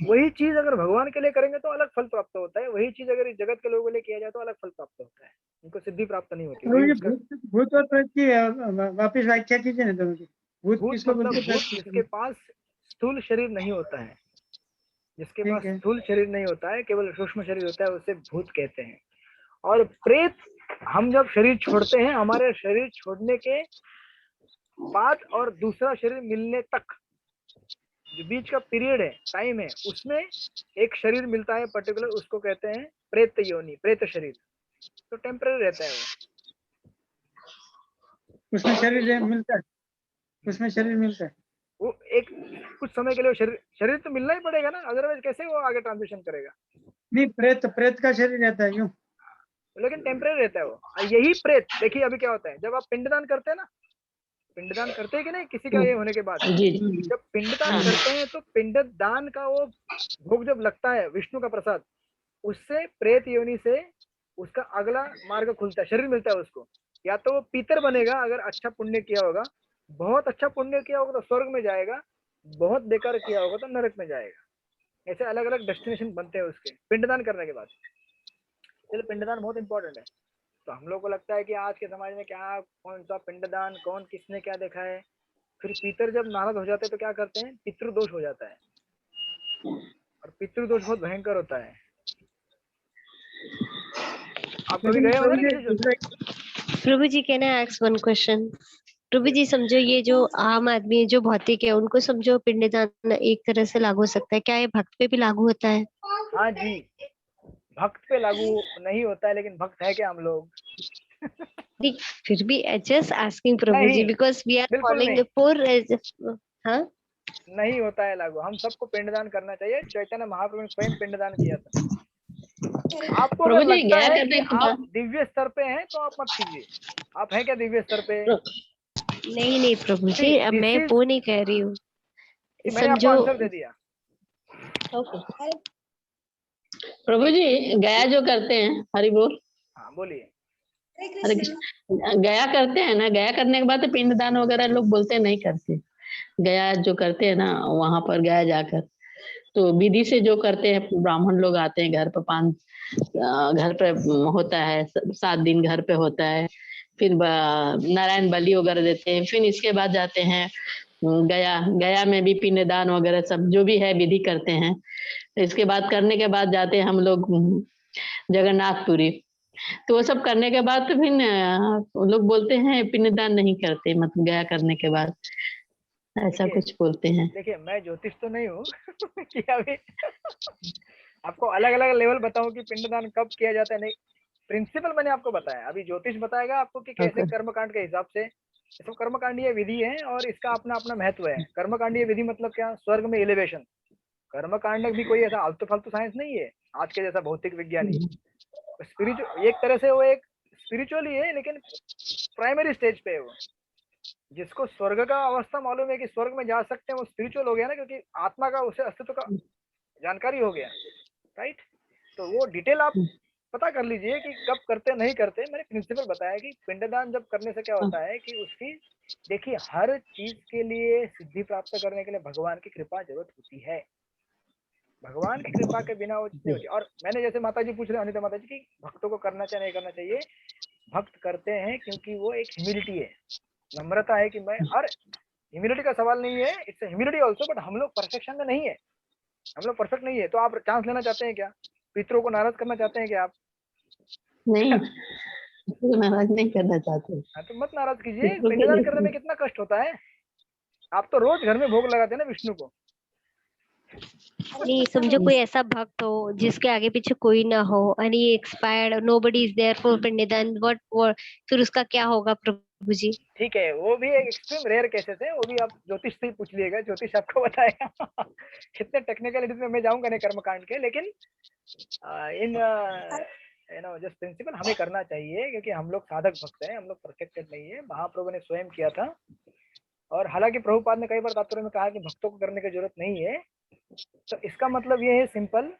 वही चीज अगर भगवान के लिए करेंगे तो अलग फल प्राप्त होता है, वही चीज अगर इस जगत के लोगों के लिए किया जाए तो अलग फल प्राप्त होता है, उनको सिद्धि प्राप्त नहीं होती। तो ये भूत और प्रेत की वापिस व्याख्या कीजिए ना दोनों की। भूत किसको मतलब बोलते हैं? भूत जिसके पास स्थूल शरीर नहीं होता है, जिसके ठीक पास है। स्थूल शरीर नहीं होता है, केवल सूक्ष्म शरीर होता है, उसे भूत कहते हैं। और प्रेत, हम जब शरीर छोड़ते हैं, हमारे शरीर छोड़ने के बाद और दूसरा शरीर मिलने तक जो बीच का पीरियड है, टाइम है, उसमें एक शरीर मिलता है पर्टिकुलर, उसको कहते हैं प्रेत योनि, प्रेत शरीर। तो टेम्पररी रहता है उसमें शरीर मिलता है, उसमें शरीर मिलता है, वो एक कुछ समय के लिए शरीर तो मिलना ही पड़ेगा ना, अदरवाइज कैसे वो आगे ट्रांजिशन करेगा? नहीं, प्रेत का शरीर रहता है यूं, लेकिन टेम्पररी रहता है वो। यही प्रेत देखिए अभी क्या होता है, जब आप पिंडदान करते हैं ना, पिंडदान करते हैं कि नहीं किसी का ये होने के बाद? जी जी जब पिंडदान हाँ। करते हैं तो पिंडदान का वो भोग जब लगता है विष्णु का प्रसाद, उससे प्रेत योनि से उसका अगला मार्ग खुलता है, शरीर मिलता है उसको। या तो वो पीतर बनेगा अगर अच्छा पुण्य किया होगा, बहुत अच्छा पुण्य किया होगा तो स्वर्ग में जाएगा, बहुत बेकार किया होगा तो नरक में जाएगा। ऐसे अलग अलग डेस्टिनेशन बनते हैं उसके पिंडदान करने के बाद। चलो पिंडदान बहुत इंपॉर्टेंट है। तो हम लोग को लगता है कि आज के समाज में क्या कौन सा पिंडदान, कौन किसने क्या देखा है। फिर पितर जब नाराज हो जाते हैं तो क्या करते हैं, पितृदोष हो जाता है, और पितृदोष बहुत भयंकर होता है। आप कभी गए हो ना किसी प्रभु जी can I ask one question? प्रभु जी समझो ये जो आम आदमी जो भौतिक है उनको समझो पिंडदान एक तरह से लागू हो सकता है, क्या ये भक्त पे भी लागू होता है? हाँ जी, भक्त पे लागू नहीं होता है, लेकिन भक्त है क्या हम लोग? नहीं, फिर भी जस्ट आस्किंग प्रभु जी नहीं, बिकॉज वी आर बिल्कुल फॉलोइंग नहीं। द पोर। हाँ नहीं होता है लागू। हम सबको पिंडदान करना चाहिए। चैतन्य महाप्रभु ने स्वयं पिंडदान किया था। आपको प्रभु अगर जी लगता गया है करने कि के आप बाद दिव्य स्तर पे हैं तो आप मत कीजिए। आप हैं क्या दिव्य स्तर पे? नहीं नहीं प्रभु जी, अब दिस मैं इज, वो नहीं कह रही हूँ। मैंने आपको समझो आंसर दे दिया। ओके प्रभु जी गया जो करते हैं, हरि बोल, हाँ बोलिए। हरे कृष्ण, गया करते हैं ना, गया करने के बाद तो पिंडदान वगैरह लोग बोलते हैं नहीं करते। गया जो करते हैं ना वहां पर गया जाकर तो विधि से जो करते हैं, ब्राह्मण लोग आते हैं घर पर, घर पे होता है 7 दिन घर पे होता है, फिर नारायण बलि वगैरह देते हैं, फिर इसके बाद जाते हैं गया, गया में भी पिंडदान वगैरह सब जो भी है विधि करते हैं। इसके बाद करने के बाद जाते हैं हम लोग जगन्नाथपुरी, तो वो सब करने के बाद तो फिर लोग बोलते हैं पिंडदान नहीं करते, मतलब गया करने के बाद ऐसा देखिए कुछ बोलते हैं। देखिए, मैं ज्योतिष तो नहीं हूँ कि अभी आपको अलग अलग लेवल बताऊं कि पिंडदान कब किया जाता है। नहीं, प्रिंसिपल मैंने आपको बताया। अभी ज्योतिष बताएगा आपको कि कैसे ओके कर्मकांड के हिसाब से। ये सब कर्मकांडीय विधि है और इसका अपना अपना महत्व है। कर्मकांडीय विधि मतलब क्या? स्वर्ग में एलिवेशन। कर्मकांड भी कोई ऐसा आलतू फालतू साइंस नहीं है आज के जैसा भौतिक विज्ञानी। स्पिरिचुअल एक तरह से वो एक स्पिरिचुअल ही है, लेकिन प्राइमरी स्टेज पे है वो। जिसको स्वर्ग का अवस्था मालूम है कि स्वर्ग में जा सकते हैं, वो स्पिरिचुअल हो गया ना, क्योंकि आत्मा का उसे अस्तित्व का जानकारी हो गया। राइट? तो वो डिटेल आप पता कर लीजिए कि कब करते नहीं करते। मैंने प्रिंसिपल बताया कि पिंडदान जब करने से क्या होता है कि उसकी, देखिए हर चीज के लिए सिद्धि प्राप्त करने के लिए भगवान की कृपा जरूरत होती है। भगवान की कृपा के बिना वो चीज नहीं होती। और मैंने जैसे माता जी पूछ रहे, अनिता माता जी की भक्तों को करना चाहिए नहीं करना चाहिए। भक्त करते हैं क्योंकि वो एक ह्यूमिलिटी है, नम्रता है कि मैं, और ह्यूमिलिटी का सवाल नहीं है, इट्स ह्यूमिलिटी ऑल्सो, बट हम लोग परफेक्शन में नहीं है। हम लोग परफेक्ट नहीं है। तो आप चांस लेना चाहते हैं क्या? पितरों को नाराज करना चाहते हैं क्या आप? नहीं तो नाराज नहीं करना चाहते। हाँ, तो मत नाराज कीजिए। पितरों के पिंडदान करने लिए में कितना कष्ट होता है। आप तो रोज घर में भोग लगाते हैं ना विष्णु को। नहीं समझो कोई ऐसा भक्त हो जिसके आगे पीछे कोई ना हो and he expired, nobody is there for पिंडदान, what फिर उसका क्या होगा प्रभु जी? ठीक है, वो भी एक एक्सट्रीम रेयर केसेस है। वो भी आप ज्योतिष से ही पूछ लीजिएगा, ज्योतिष आपको बताएगा। कितने टेक्निकलिटीज में मैं जाऊंगा नहीं कर्मकांड के, लेकिन इन जस्ट प्रिंसिपल हमें करना चाहिए क्योंकि हम लोग साधक भक्त हैं, हम लोग परफेक्टेड नहीं है। महाप्रभु ने स्वयं किया था। और हालांकि प्रभुपाद ने कई बार तात्पर्य में कहा कि भक्तों को करने की जरूरत नहीं है। तो इसका मतलब ये है सिंपल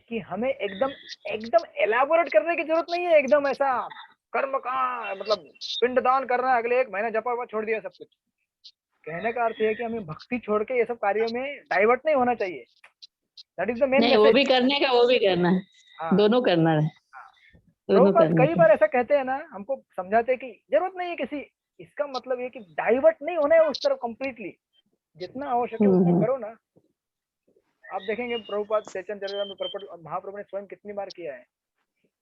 कि हमें एकदम एकदम एलाबोरेट करने की जरूरत नहीं है। एकदम ऐसा कर्म का मतलब पिंडदान करना है, अगले 1 महीना जपा हुआ छोड़ दिया सब कुछ। कहने का अर्थ है कि हमें भक्ति छोड़ के ये सब कार्यों में डाइवर्ट नहीं होना चाहिए। दैट इज द मेन नहीं, वो मैसेज। भी करने का, वो भी करना है, हाँ, दोनों करना है, दोनों प्रभुपाद करने कई का। बार ऐसा कहते हैं ना, हमको समझाते हैं कि जरूरत नहीं है किसी। इसका मतलब ये कि डाइवर्ट नहीं होना है उस तरफ कंप्लीटली। जितना आवश्यक है उतना करो ना। आप देखेंगे प्रभुपाद चैतन्य चरितामृत में महाप्रभु ने स्वयं कितनी बार किया है।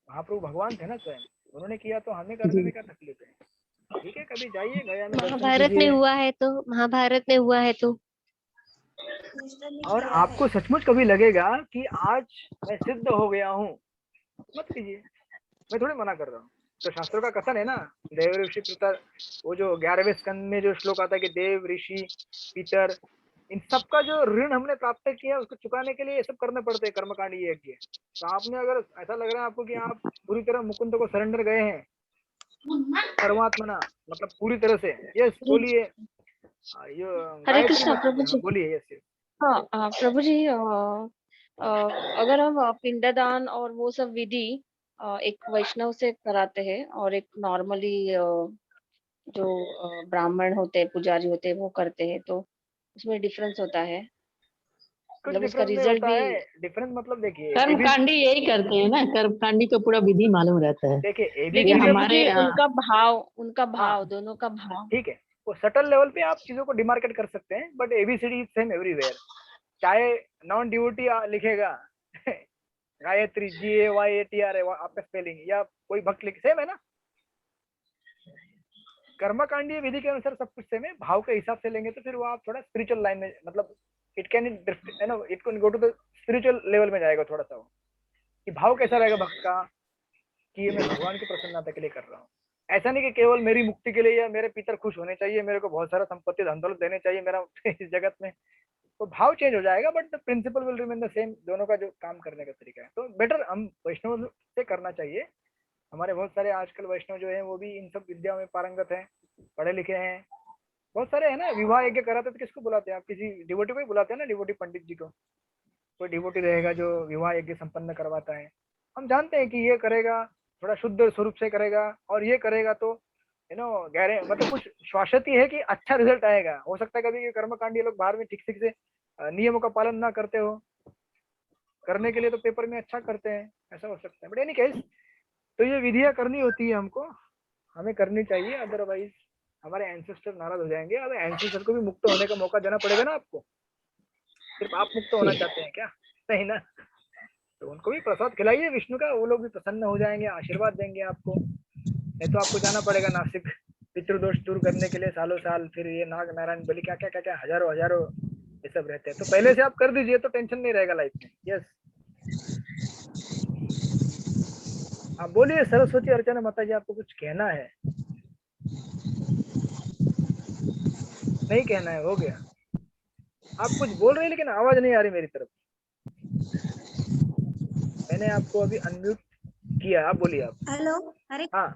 महाप्रभु भगवान थे ना स्वयं, उन्होंने किया तो हमें करने में क्या तकलीफ है। ठीक है, कभी जाइए गया में दर्शन महाभारत में कीजिए। हुआ है तो, महाभारत में हुआ है तो और आपको सचमुच कभी लगेगा कि आज मैं सिद्ध हो गया हूँ, मत कीजिए। मैं थोड़ी मना कर रहा हूँ। तो शास्त्रों का कथन है ना, देव ऋषि पितर, वो जो 11वें स्कंद में जो श्लोक आता है कि देव ऋषि पितर, इन सबका जो ऋण हमने प्राप्त किया उसको चुकाने के लिए ये सब करने पड़ते हैं कर्मकांड यज्ञ। तो आपने अगर ऐसा लग रहा है आपको कि आप पूरी तरह मुकुंद को सरेंडर गए हैं, परमात्मना मतलब पूरी तरह से। यस बोलिए। ये हरे गायत्री कृष्णा मंत्र प्रभु हाँ, जी। बोलिए। Yes yes. हाँ प्रभु जी, अगर हम पिंडदान और वो सब विधि एक वैष्णव से कराते हैं और एक नॉर्मली जो ब्राह्मण होते हैं, पुजारी होते हैं, वो करते हैं, तो उसमें डिफरेंस होता है, कुछ मतलब उसका डिफरेंस नहीं रिजल्ट होता भी। है। डिफरेंस मतलब देखिए कर्मकांडी यही करते हैं ना, कर्मकांडी को पूरा विधि मालूम रहता है। देखिए ये लेकिन प्रभु हमारे जी उनका हाँ भाव दोनों का भाव। ठीक है, वो सटल लेवल पे आप चीजों को डिमार्केट कर सकते हैं, बट एबीसीडी सेम एवरीवेयर। चाहे नॉन ड्यूटी लिखेगा गायत्री GAYATR है आपका स्पेलिंग, या कोई भक्त लिखे, सेम है ना। कर्मकांडीय विधि के अनुसार सब कुछ सेम है। भाव के हिसाब से लेंगे तो फिर वो आप थोड़ा स्पिरिचुअल लाइन में, मतलब इट कैन है ना, it can go to the spiritual level में जाएगा थोड़ा सा वो, कि भाव कैसा रहेगा भक्त का, कि ये मैं भगवान की प्रसन्नता के लिए कर रहा हूँ। ऐसा नहीं कि केवल मेरी मुक्ति के लिए या मेरे पितर खुश होने चाहिए, मेरे को बहुत सारा संपत्ति धन दौलत देने चाहिए मेरा इस जगत में, तो भाव चेंज हो जाएगा, but the principle will remain the same. दोनों का जो काम करने का तरीका है, तो बेटर हम वैष्णव से करना चाहिए। हमारे बहुत सारे आजकल वैष्णव जो है वो भी इन सब विद्या में पारंगत हैं, पढ़े लिखे हैं, बहुत सारे है ना। विवाह यज्ञ कराते तो किसको बुलाते हैं आप? किसी डिवोटी को ही बुलाते हैं ना, डिवोटी पंडित जी को। कोई डिवोटी रहेगा जो विवाह यज्ञ संपन्न करवाता है। हम जानते हैं कि ये करेगा थोड़ा शुद्ध स्वरूप से करेगा, और ये करेगा तो गहरे मतलब कुछ शाश्वती है कि अच्छा रिजल्ट आएगा। हो सकता है कभी कर्मकांडी लोग बाहर में ठीक ठीक से नियमों का पालन ना करते हो, करने के लिए तो पेपर में अच्छा करते हैं, ऐसा हो सकता है। बट एनी केस, तो ये विधियां करनी होती है हमको, हमें करनी चाहिए, अदरवाइज हमारे एंसेस्टर नाराज हो जाएंगे। अब एंसेस्टर को भी मुक्त होने का मौका देना पड़ेगा ना आपको। सिर्फ आप मुक्त होना चाहते हैं क्या? नहीं ना। तो उनको भी प्रसाद खिलाइए विष्णु का, वो लोग भी प्रसन्न हो जाएंगे, आशीर्वाद देंगे आपको। नहीं तो आपको जाना पड़ेगा नासिक पितृदोष दूर करने के लिए सालों साल, फिर ये नाग नारायण बलि क्या क्या क्या क्या हजारों हजारों ये सब रहते हैं। तो पहले से आप कर दीजिए तो टेंशन नहीं रहेगा लाइफ में। यस आप बोलिए। सरस्वती अर्चना माता जी, आपको कुछ कहना है? नहीं कहना है, हो गया। आप कुछ बोल रहे हैं लेकिन आवाज नहीं आ रही मेरी तरफ। मैंने आपको अभी अनम्यूट किया, आप बोलिए आप। हेलो। अरे हाँ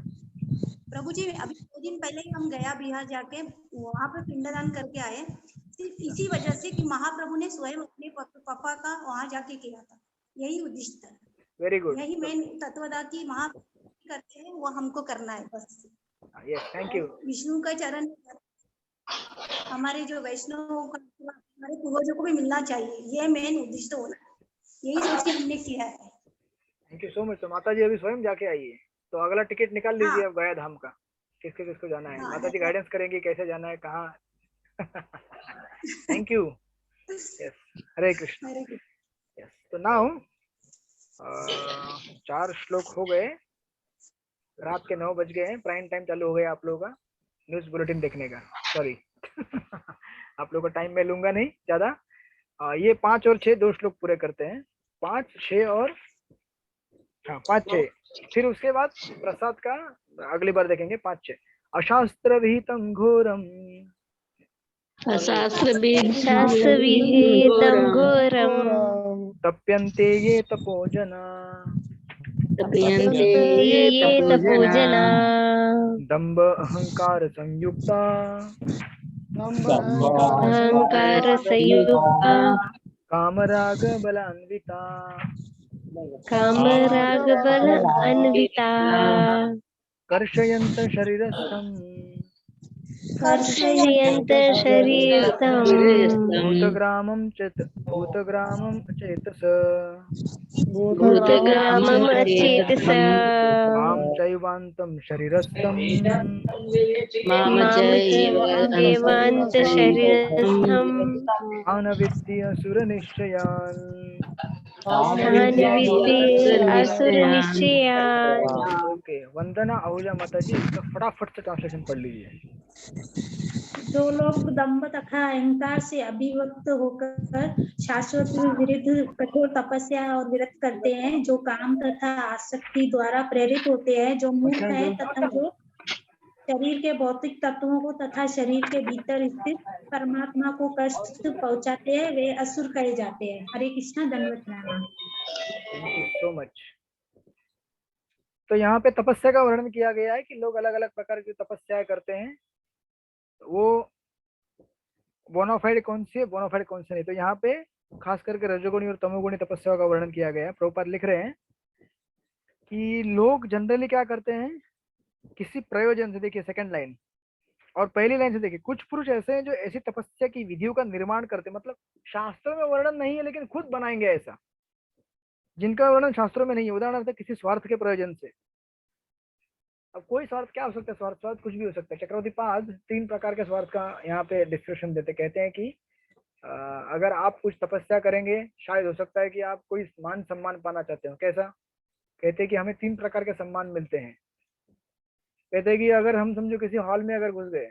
प्रभु जी, अभी 2 दिन पहले ही हम गया बिहार जाके वहाँ पे पिंडदान करके आए, सिर्फ इसी वजह से कि महाप्रभु ने स्वयं अपने पापा का वहाँ जाके किया था। यही उद्देश्य था, वेरी गुड। यही मेन तत्व था कि महाप्रभु करते हैं वो हमको करना है बस। Yes thank you. विष्णु का चरण हमारे जो वैष्णव हमारे पूर्वजों को भी मिलना चाहिए, ये मेन उद्देश्य होना, यही सोच के हमने किया है। Thank you so much. तो माता जी अभी स्वयं जाके आई है, तो अगला टिकट निकाल लीजिए अब गया धाम का, किसके किसको जाना है। माता जी गाइडेंस करेंगे कैसे जाना है, कहाँ। Thank you. Yes Hare Krishna. Yes तो नाउ 4 श्लोक हो गए, रात के 9 बज गए हैं, प्राइम टाइम चालू हो गया आप लोगों का न्यूज बुलेटिन देखने का। सॉरी आप लोगों का टाइम मैं लूंगा नहीं ज्यादा। ये 5 और 6 2 श्लोक पूरे करते हैं, 5 6 और हाँ 5 6, फिर उसके बाद प्रसाद का अगली बार देखेंगे 5 6। अशास्त्र विहितम घोरम शास्त्र शास्त्रविहितं घोरं तप्यन्ते ये तपोजना ये तपोजना दंभ अहंकार संयुक्ता अहंकार संयुक्ता कामराग बलान्विता कामराग बल अन्विता कर्षयन्त शरीरस्थं कर्षयन्त शरीरस्थं भूतग्रामं चेतस भूतग्रामम् अचेतस मां चैवान्तं शरीरस्थं मां चैवान्त शरीरस्थं अनविद्य असुरनिश्चयान् विद्ये असुरनिश्चयान्। ओके वंदना आहूजा माता जी, इसका फटाफट से ट्रांसलेशन पढ़ लीजिए। जो लोग दंभ तथा अहंकार से अभिव्यक्त होकर शाश्वत विरुद्ध कठोर तपस्या और व्रत करते हैं, जो काम तथा आसक्ति द्वारा प्रेरित होते हैं, जो मूर्ख है तथा जो शरीर के भौतिक तत्वों को तथा शरीर के भीतर स्थित परमात्मा को कष्ट पहुंचाते हैं, वे असुर कहे जाते हैं। हरे कृष्णा, दंडवत प्रणाम। Thank you so much. तो यहाँ पे तपस्या का वर्णन किया गया है कि लोग अलग अलग प्रकार की तपस्याएं करते हैं, वो बोनाफाइड कौन सी है, बोनाफाइड कौन सी नहीं। तो यहाँ पे खास करके रजोगुणी और तमोगुणी तपस्या का वर्णन किया गया है। प्रभुपाद लिख रहे हैं कि लोग जनरली क्या करते हैं, किसी प्रयोजन से, देखिए सेकंड लाइन और पहली लाइन से देखिए, कुछ पुरुष ऐसे हैं जो ऐसी तपस्या की विधियों का निर्माण करते हैं, मतलब शास्त्रों में वर्णन नहीं है लेकिन खुद बनाएंगे ऐसा, जिनका वर्णन शास्त्रों में नहीं है। उदाहरण किसी स्वार्थ के प्रयोजन से। अब कोई स्वार्थ क्या हो सकता है, स्वार्थ स्वार्थ कुछ भी हो सकता है। चक्रवर्ती पाद 3 प्रकार के स्वार्थ का यहाँ पे डिस्क्रिप्शन देते, कहते हैं कि अगर आप कुछ तपस्या करेंगे, शायद हो सकता है कि आप कोई मान सम्मान पाना चाहते हो। कैसा? कहते हैं कि हमें 3 प्रकार के सम्मान मिलते हैं। कहते हैं कि अगर हम समझो किसी हॉल में अगर घुस गए,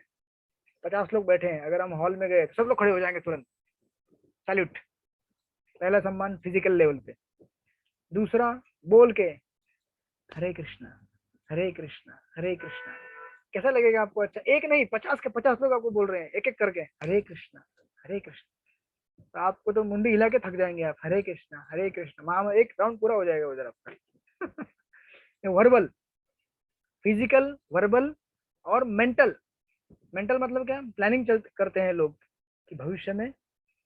50 लोग बैठे हैं, अगर हम हॉल में गए तो सब लोग खड़े हो जाएंगे तुरंत, सैल्यूट, पहला सम्मान फिजिकल लेवल पे। दूसरा, बोल के हरे कृष्णा हरे कृष्णा हरे कृष्णा, कैसा लगेगा आपको? अच्छा, एक नहीं 50 के 50 लोग आपको बोल रहे हैं एक एक करके हरे कृष्णा हरे कृष्णा, तो आपको तो मुंडी हिला के थक जाएंगे आप, हरे कृष्णा हरे कृष्णा। वहां एक राउंड पूरा हो जाएगा उधर आपका। वर्बल, फिजिकल, वर्बल और मेंटल। मेंटल मतलब क्या? प्लानिंग करते हैं लोग कि भविष्य में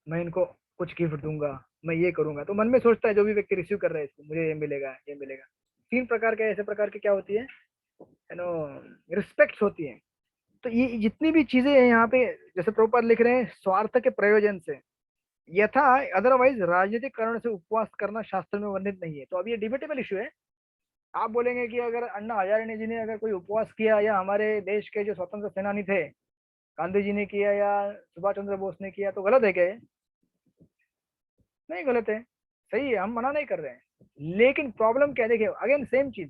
मैं इनको कुछ गिफ्ट दूंगा, मैं ये करूंगा, तो मन में सोचता है जो भी व्यक्ति रिसीव कर रहा है इसको, मुझे ये मिलेगा ये मिलेगा। 3 प्रकार के ऐसे प्रकार की क्या होती है, रिस्पेक्ट्स होती है। तो ये जितनी भी चीजें हैं यहाँ पे, जैसे प्रभुपाद लिख रहे हैं, स्वार्थ के प्रयोजन से, यथा अदरवाइज राजनीतिक कारण से उपवास करना शास्त्र में वर्णित नहीं है। तो अब ये डिबेटेबल इशू है। आप बोलेंगे कि अगर अन्ना हजारे जी ने अगर कोई उपवास किया, या हमारे देश के जो स्वतंत्र सेनानी थे गांधी जी ने किया, या सुभाष चंद्र बोस ने किया, तो गलत है क्या? नहीं गलत है, सही है, हम मना नहीं कर रहे हैं। लेकिन प्रॉब्लम क्या है, देखिए अगेन सेम चीज,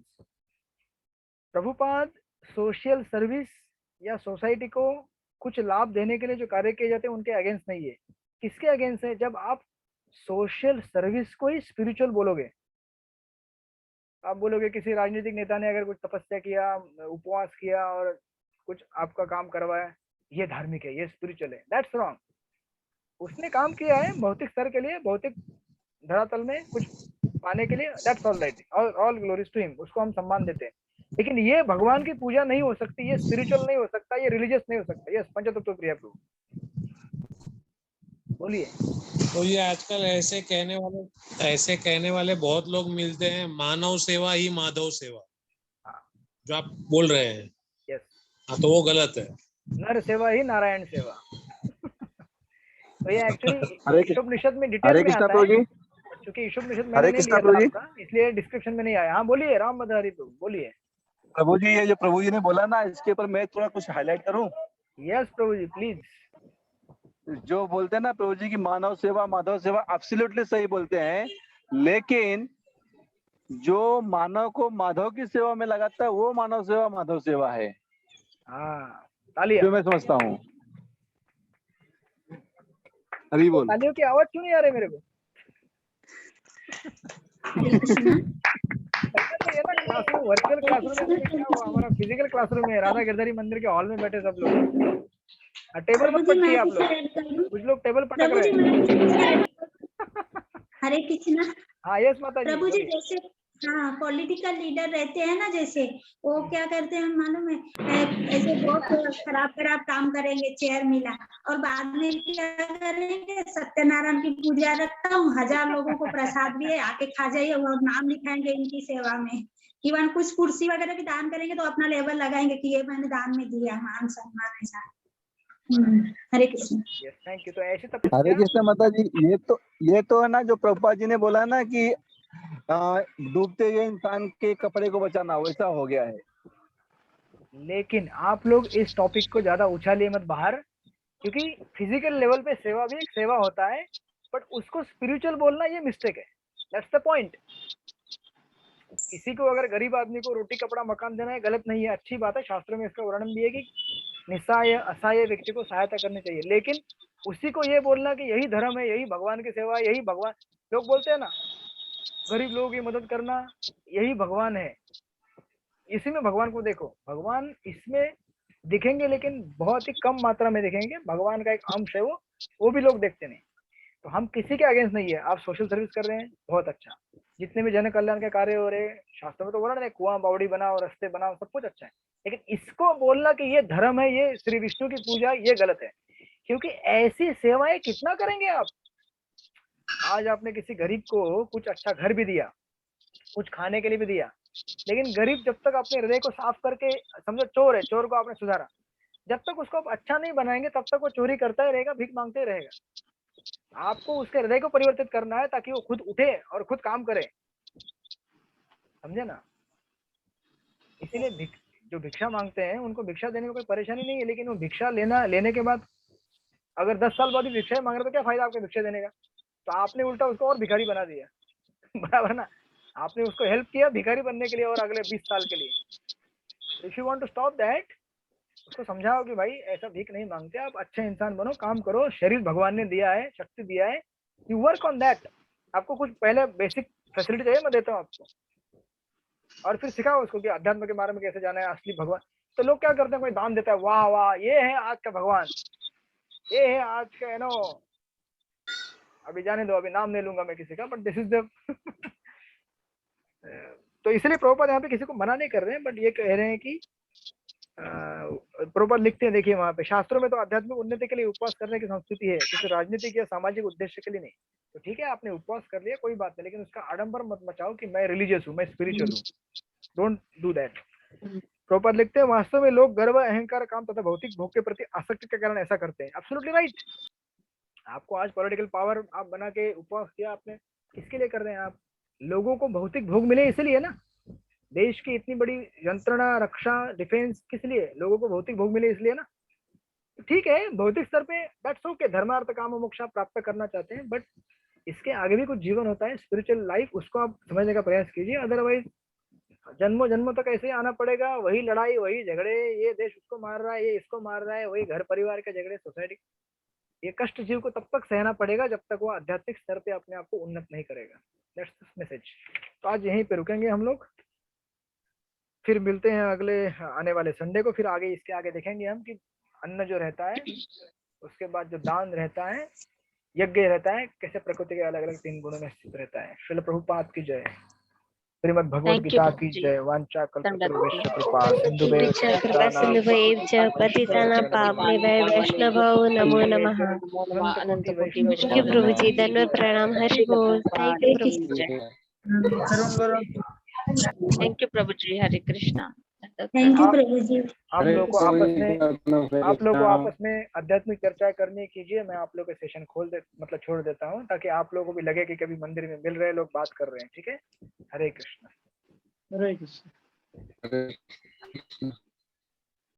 प्रभुपाद सोशल सर्विस या सोसाइटी को कुछ लाभ देने के लिए जो कार्य किए जाते हैं उनके अगेंस्ट नहीं है। किसके अगेंस्ट है? जब आप सोशल सर्विस को ही स्पिरिचुअल बोलोगे, आप बोलोगे किसी राजनीतिक नेता ने अगर कुछ तपस्या किया, उपवास किया और कुछ आपका काम करवाया, ये धार्मिक है, ये स्पिरिचुअल है, दैट्स रॉन्ग। उसने काम किया है भौतिक स्तर के लिए, भौतिक धरातल में कुछ पाने के लिए, that's all right, all glories to him, उसको हम सम्मान देते हैं। लेकिन ये भगवान की पूजा नहीं हो सकती, ये स्पिरिचुअल नहीं हो सकता, ये रिलीजियस नहीं हो सकता। यस, पंचतत्व प्रिया प्रभु बोलिए। तो ये आजकल ऐसे कहने वाले बहुत लोग मिलते हैं, मानव सेवा ही माधव सेवा, जो आप बोल रहे हैं। यस, हाँ, तो वो गलत है। नर सेवा ही नारायण सेवा। तो ये एक्चुअली उपनिषद में डिटेल हरे में कृष्णा आता प्रभु है, जी। क्योंकि उपनिषद मैंने हरे नहीं कृष्णा लिया प्रभु था जी। आपका, इसलिए डिस्क्रिप्शन में नहीं आया। हाँ बोलिए, राम बधारी प्रभु बोलिए। प्रभु जी, ये जो प्रभु जी ने बोला ना, इसके ऊपर मैं थोड़ा कुछ हाईलाइट करूं। Yes Prabhu ji please. जो बोलते हैं ना प्रभु जी की मानव सेवा माधव सेवा, एब्सोल्युटली सही बोलते हैं, लेकिन जो मानव को माधव की सेवा में लगाता है वो मानव सेवा माधव सेवा है। हाँ, तालियां। जो मैं समझता हूँ। हरी बोल। तालियों की आवाज क्यों नहीं आ रही मेरे को? ये ना क्लासरूम, वर्चुअल क्लासरूम में क्या हुआ, हमारा फिजिकल क्लासरूम है, राधा गिरधारी मंदिर के हॉल में बैठे सब लोग। टेबल मत पटकिए आप लोग, कुछ लोग टेबल पटक रहे हैं। हरे कृष्णा। हाँ यस माता जी। प्रभु जी, जैसे हाँ पॉलिटिकल लीडर रहते हैं ना, जैसे वो क्या करते हैं मालूम है, ऐसे बहुत खराब काम करेंगे, चेयर मिला, और बाद में क्या करेंगे, सत्यनारायण की पूजा रखता हूँ, 1000 लोगों को प्रसाद भी है, आके खा जाइए, और नाम लिखाएंगे इनकी सेवा में। इवन कुछ कुर्सी वगैरह भी दान करेंगे तो अपना लेबल लगाएंगे कि ये मैंने दान में दिया, मान सम्मान ऐसा। Hare Krishna. Yes thank you. तो ऐसे हरे कृष्ण माता जी, ये तो है ना जो प्रभुपाद जी ने बोला ना कि डूबते हुए इंसान के कपड़े को बचाना, वैसा हो गया है। लेकिन आप लोग इस टॉपिक को ज्यादा उछालिए मत बाहर, क्योंकि फिजिकल लेवल पे सेवा भी एक सेवा होता है, बट उसको स्पिरिचुअल बोलना ये मिस्टेक है। That's the point. किसी को अगर गरीब आदमी को रोटी कपड़ा मकान देना है, गलत नहीं है, अच्छी बात है, शास्त्र में इसका वर्णन भी है कि निस्सहाय असहाय व्यक्ति को सहायता करनी चाहिए। लेकिन उसी को ये बोलना कि यही धर्म है, यही भगवान की सेवा, यही भगवान, लोग बोलते हैं ना गरीब लोगों की मदद करना यही भगवान है, इसी में भगवान को देखो। भगवान इसमें दिखेंगे लेकिन बहुत ही कम मात्रा में दिखेंगे, भगवान का एक अंश है वो भी लोग देखते नहीं। तो हम किसी के अगेंस्ट नहीं है, आप सोशल सर्विस कर रहे हैं बहुत अच्छा, जितने भी जन कल्याण के कार्य हो रहे, शास्त्रों में तो बोला ना, कुआं बावड़ी बनाओ, रास्ते बनाओ, सब कुछ अच्छा है, लेकिन इसको बोलना कि ये धर्म है, ये श्री विष्णु की पूजा, ये गलत है। क्योंकि ऐसी सेवाएं कितना करेंगे आप। आज आपने किसी गरीब को कुछ अच्छा घर भी दिया, कुछ खाने के लिए भी दिया, लेकिन गरीब जब तक अपने हृदय को साफ करके, समझो चोर है, चोर को आपने सुधारा, जब तक उसको आप अच्छा नहीं बनाएंगे तब तक वो चोरी करता ही रहेगा, भीख मांगते ही रहेगा। आपको उसके हृदय को परिवर्तित करना है ताकि वो खुद उठे और खुद काम करे, समझे ना। इसीलिए जो भिक्षा मांगते हैं उनको भिक्षा देने में कोई परेशानी नहीं है, लेकिन वो भिक्षा लेने के बाद अगर 10 साल बाद भी भिक्षा मांग रहे तो क्या फायदा आपको भिक्षा देने का। तो आपने उल्टा उसको और भिखारी बना दिया बराबर ना, आपने उसको हेल्प किया भिखारी बनने के लिए और अगले 20 साल के लिए। If you want to stop that, उसको समझाओ कि भाई ऐसा भीख नहीं मांगते, आप अच्छे इंसान बनो, काम करो, शरीर भगवान ने दिया है, शक्ति दिया है, यू वर्क ऑन दैट। आपको कुछ पहले बेसिक फैसिलिटी चाहिए, मैं देता हूँ आपको, और फिर सिखाओ उसको कि अध्यात्म के बारे में कैसे जाना है, असली भगवान। तो लोग क्या करते हैं, कोई दान देता है, वाह वाह ये है आज का भगवान, ये है आज का, नो अभी जाने दो, अभी नाम नहीं लूंगा मैं किसी का, बट दिस इज द तो इसलिए प्रभुपाद यहाँ पे किसी को मना नहीं कर रहे हैं, बट ये कह रहे हैं कि प्रभुपाद लिखते हैं, देखिए वहां पे शास्त्रों में तो आध्यात्मिक उन्नति के लिए उपवास करने की संस्कृति है, किसी राजनीतिक या सामाजिक उद्देश्य के लिए नहीं। तो ठीक है, आपने उपवास कर लिया, कोई बात नहीं, लेकिन उसका आडंबर मत मचाओ कि मैं रिलीजियस हूँ, मैं स्पिरिचुअल हूँ, डोंट डू दैट। प्रभुपाद लिखते हैं, वास्तव में लोग गर्व, अहंकार, काम तथा भौतिक भोग के प्रति आसक्ति के कारण ऐसा करते हैं। Absolutely right. आपको आज पॉलिटिकल पावर आप बना के उपवास किया, आपने किसके लिए कर रहे हैं आप? लोगों को भौतिक भोग मिले इसलिए ना, देश की इतनी बड़ी यंत्रणा, रक्षा, डिफेंस, किस लिए? लोगों को भौतिक भोग मिले इसलिए ना। तो ठीक है, भौतिक स्तर पे दैट्स ओके, धर्मार्थ काम मोक्ष आप प्राप्त करना चाहते हैं, बट इसके आगे भी कुछ जीवन होता है, स्पिरिचुअल लाइफ, उसको आप समझने का प्रयास कीजिए। अदरवाइज जन्मों जन्मों तक ऐसे ही आना पड़ेगा, वही लड़ाई, वही झगड़े, ये देश उसको मार रहा है, ये इसको मार रहा है, वही घर परिवार के झगड़े, सोसाइटी। ये कष्ट जीव को तब तक सहना पड़ेगा जब तक वो आध्यात्मिक स्तर पे अपने आप को उन्नत नहीं करेगा। That's the message. तो आज यहीं पे रुकेंगे हम लोग, फिर मिलते हैं अगले आने वाले संडे को। फिर आगे इसके आगे देखेंगे हम कि अन्न जो रहता है, उसके बाद जो दान रहता है, यज्ञ रहता है, कैसे प्रकृति के अलग अलग 3 गुणों में स्थित रहता है। श्रील प्रभुपाद की जय, श्रीमद् भगवद गीता की जय। वांछा कल्पतरुभ्यश्च कृपा सिन्धुभ्यः पतितानां पावनेभ्यो वैष्णवो नमो नमः। थैंक यू प्रभु जी, धन्यवाद, प्रणाम, हरि बोल। थैंक यू प्रभु, थैंक यू प्रभु जी, हरे कृष्णा। थैंक यू प्रभु जी। आप लोग को आपस में आध्यात्मिक चर्चा करनी कीजिए। मैं आप लोग के सेशन छोड़ देता हूँ, ताकि आप लोगों को भी लगे कि कभी मंदिर में मिल रहे लोग, बात कर रहे हैं। ठीक है, हरे कृष्ण। हरे कृष्ण।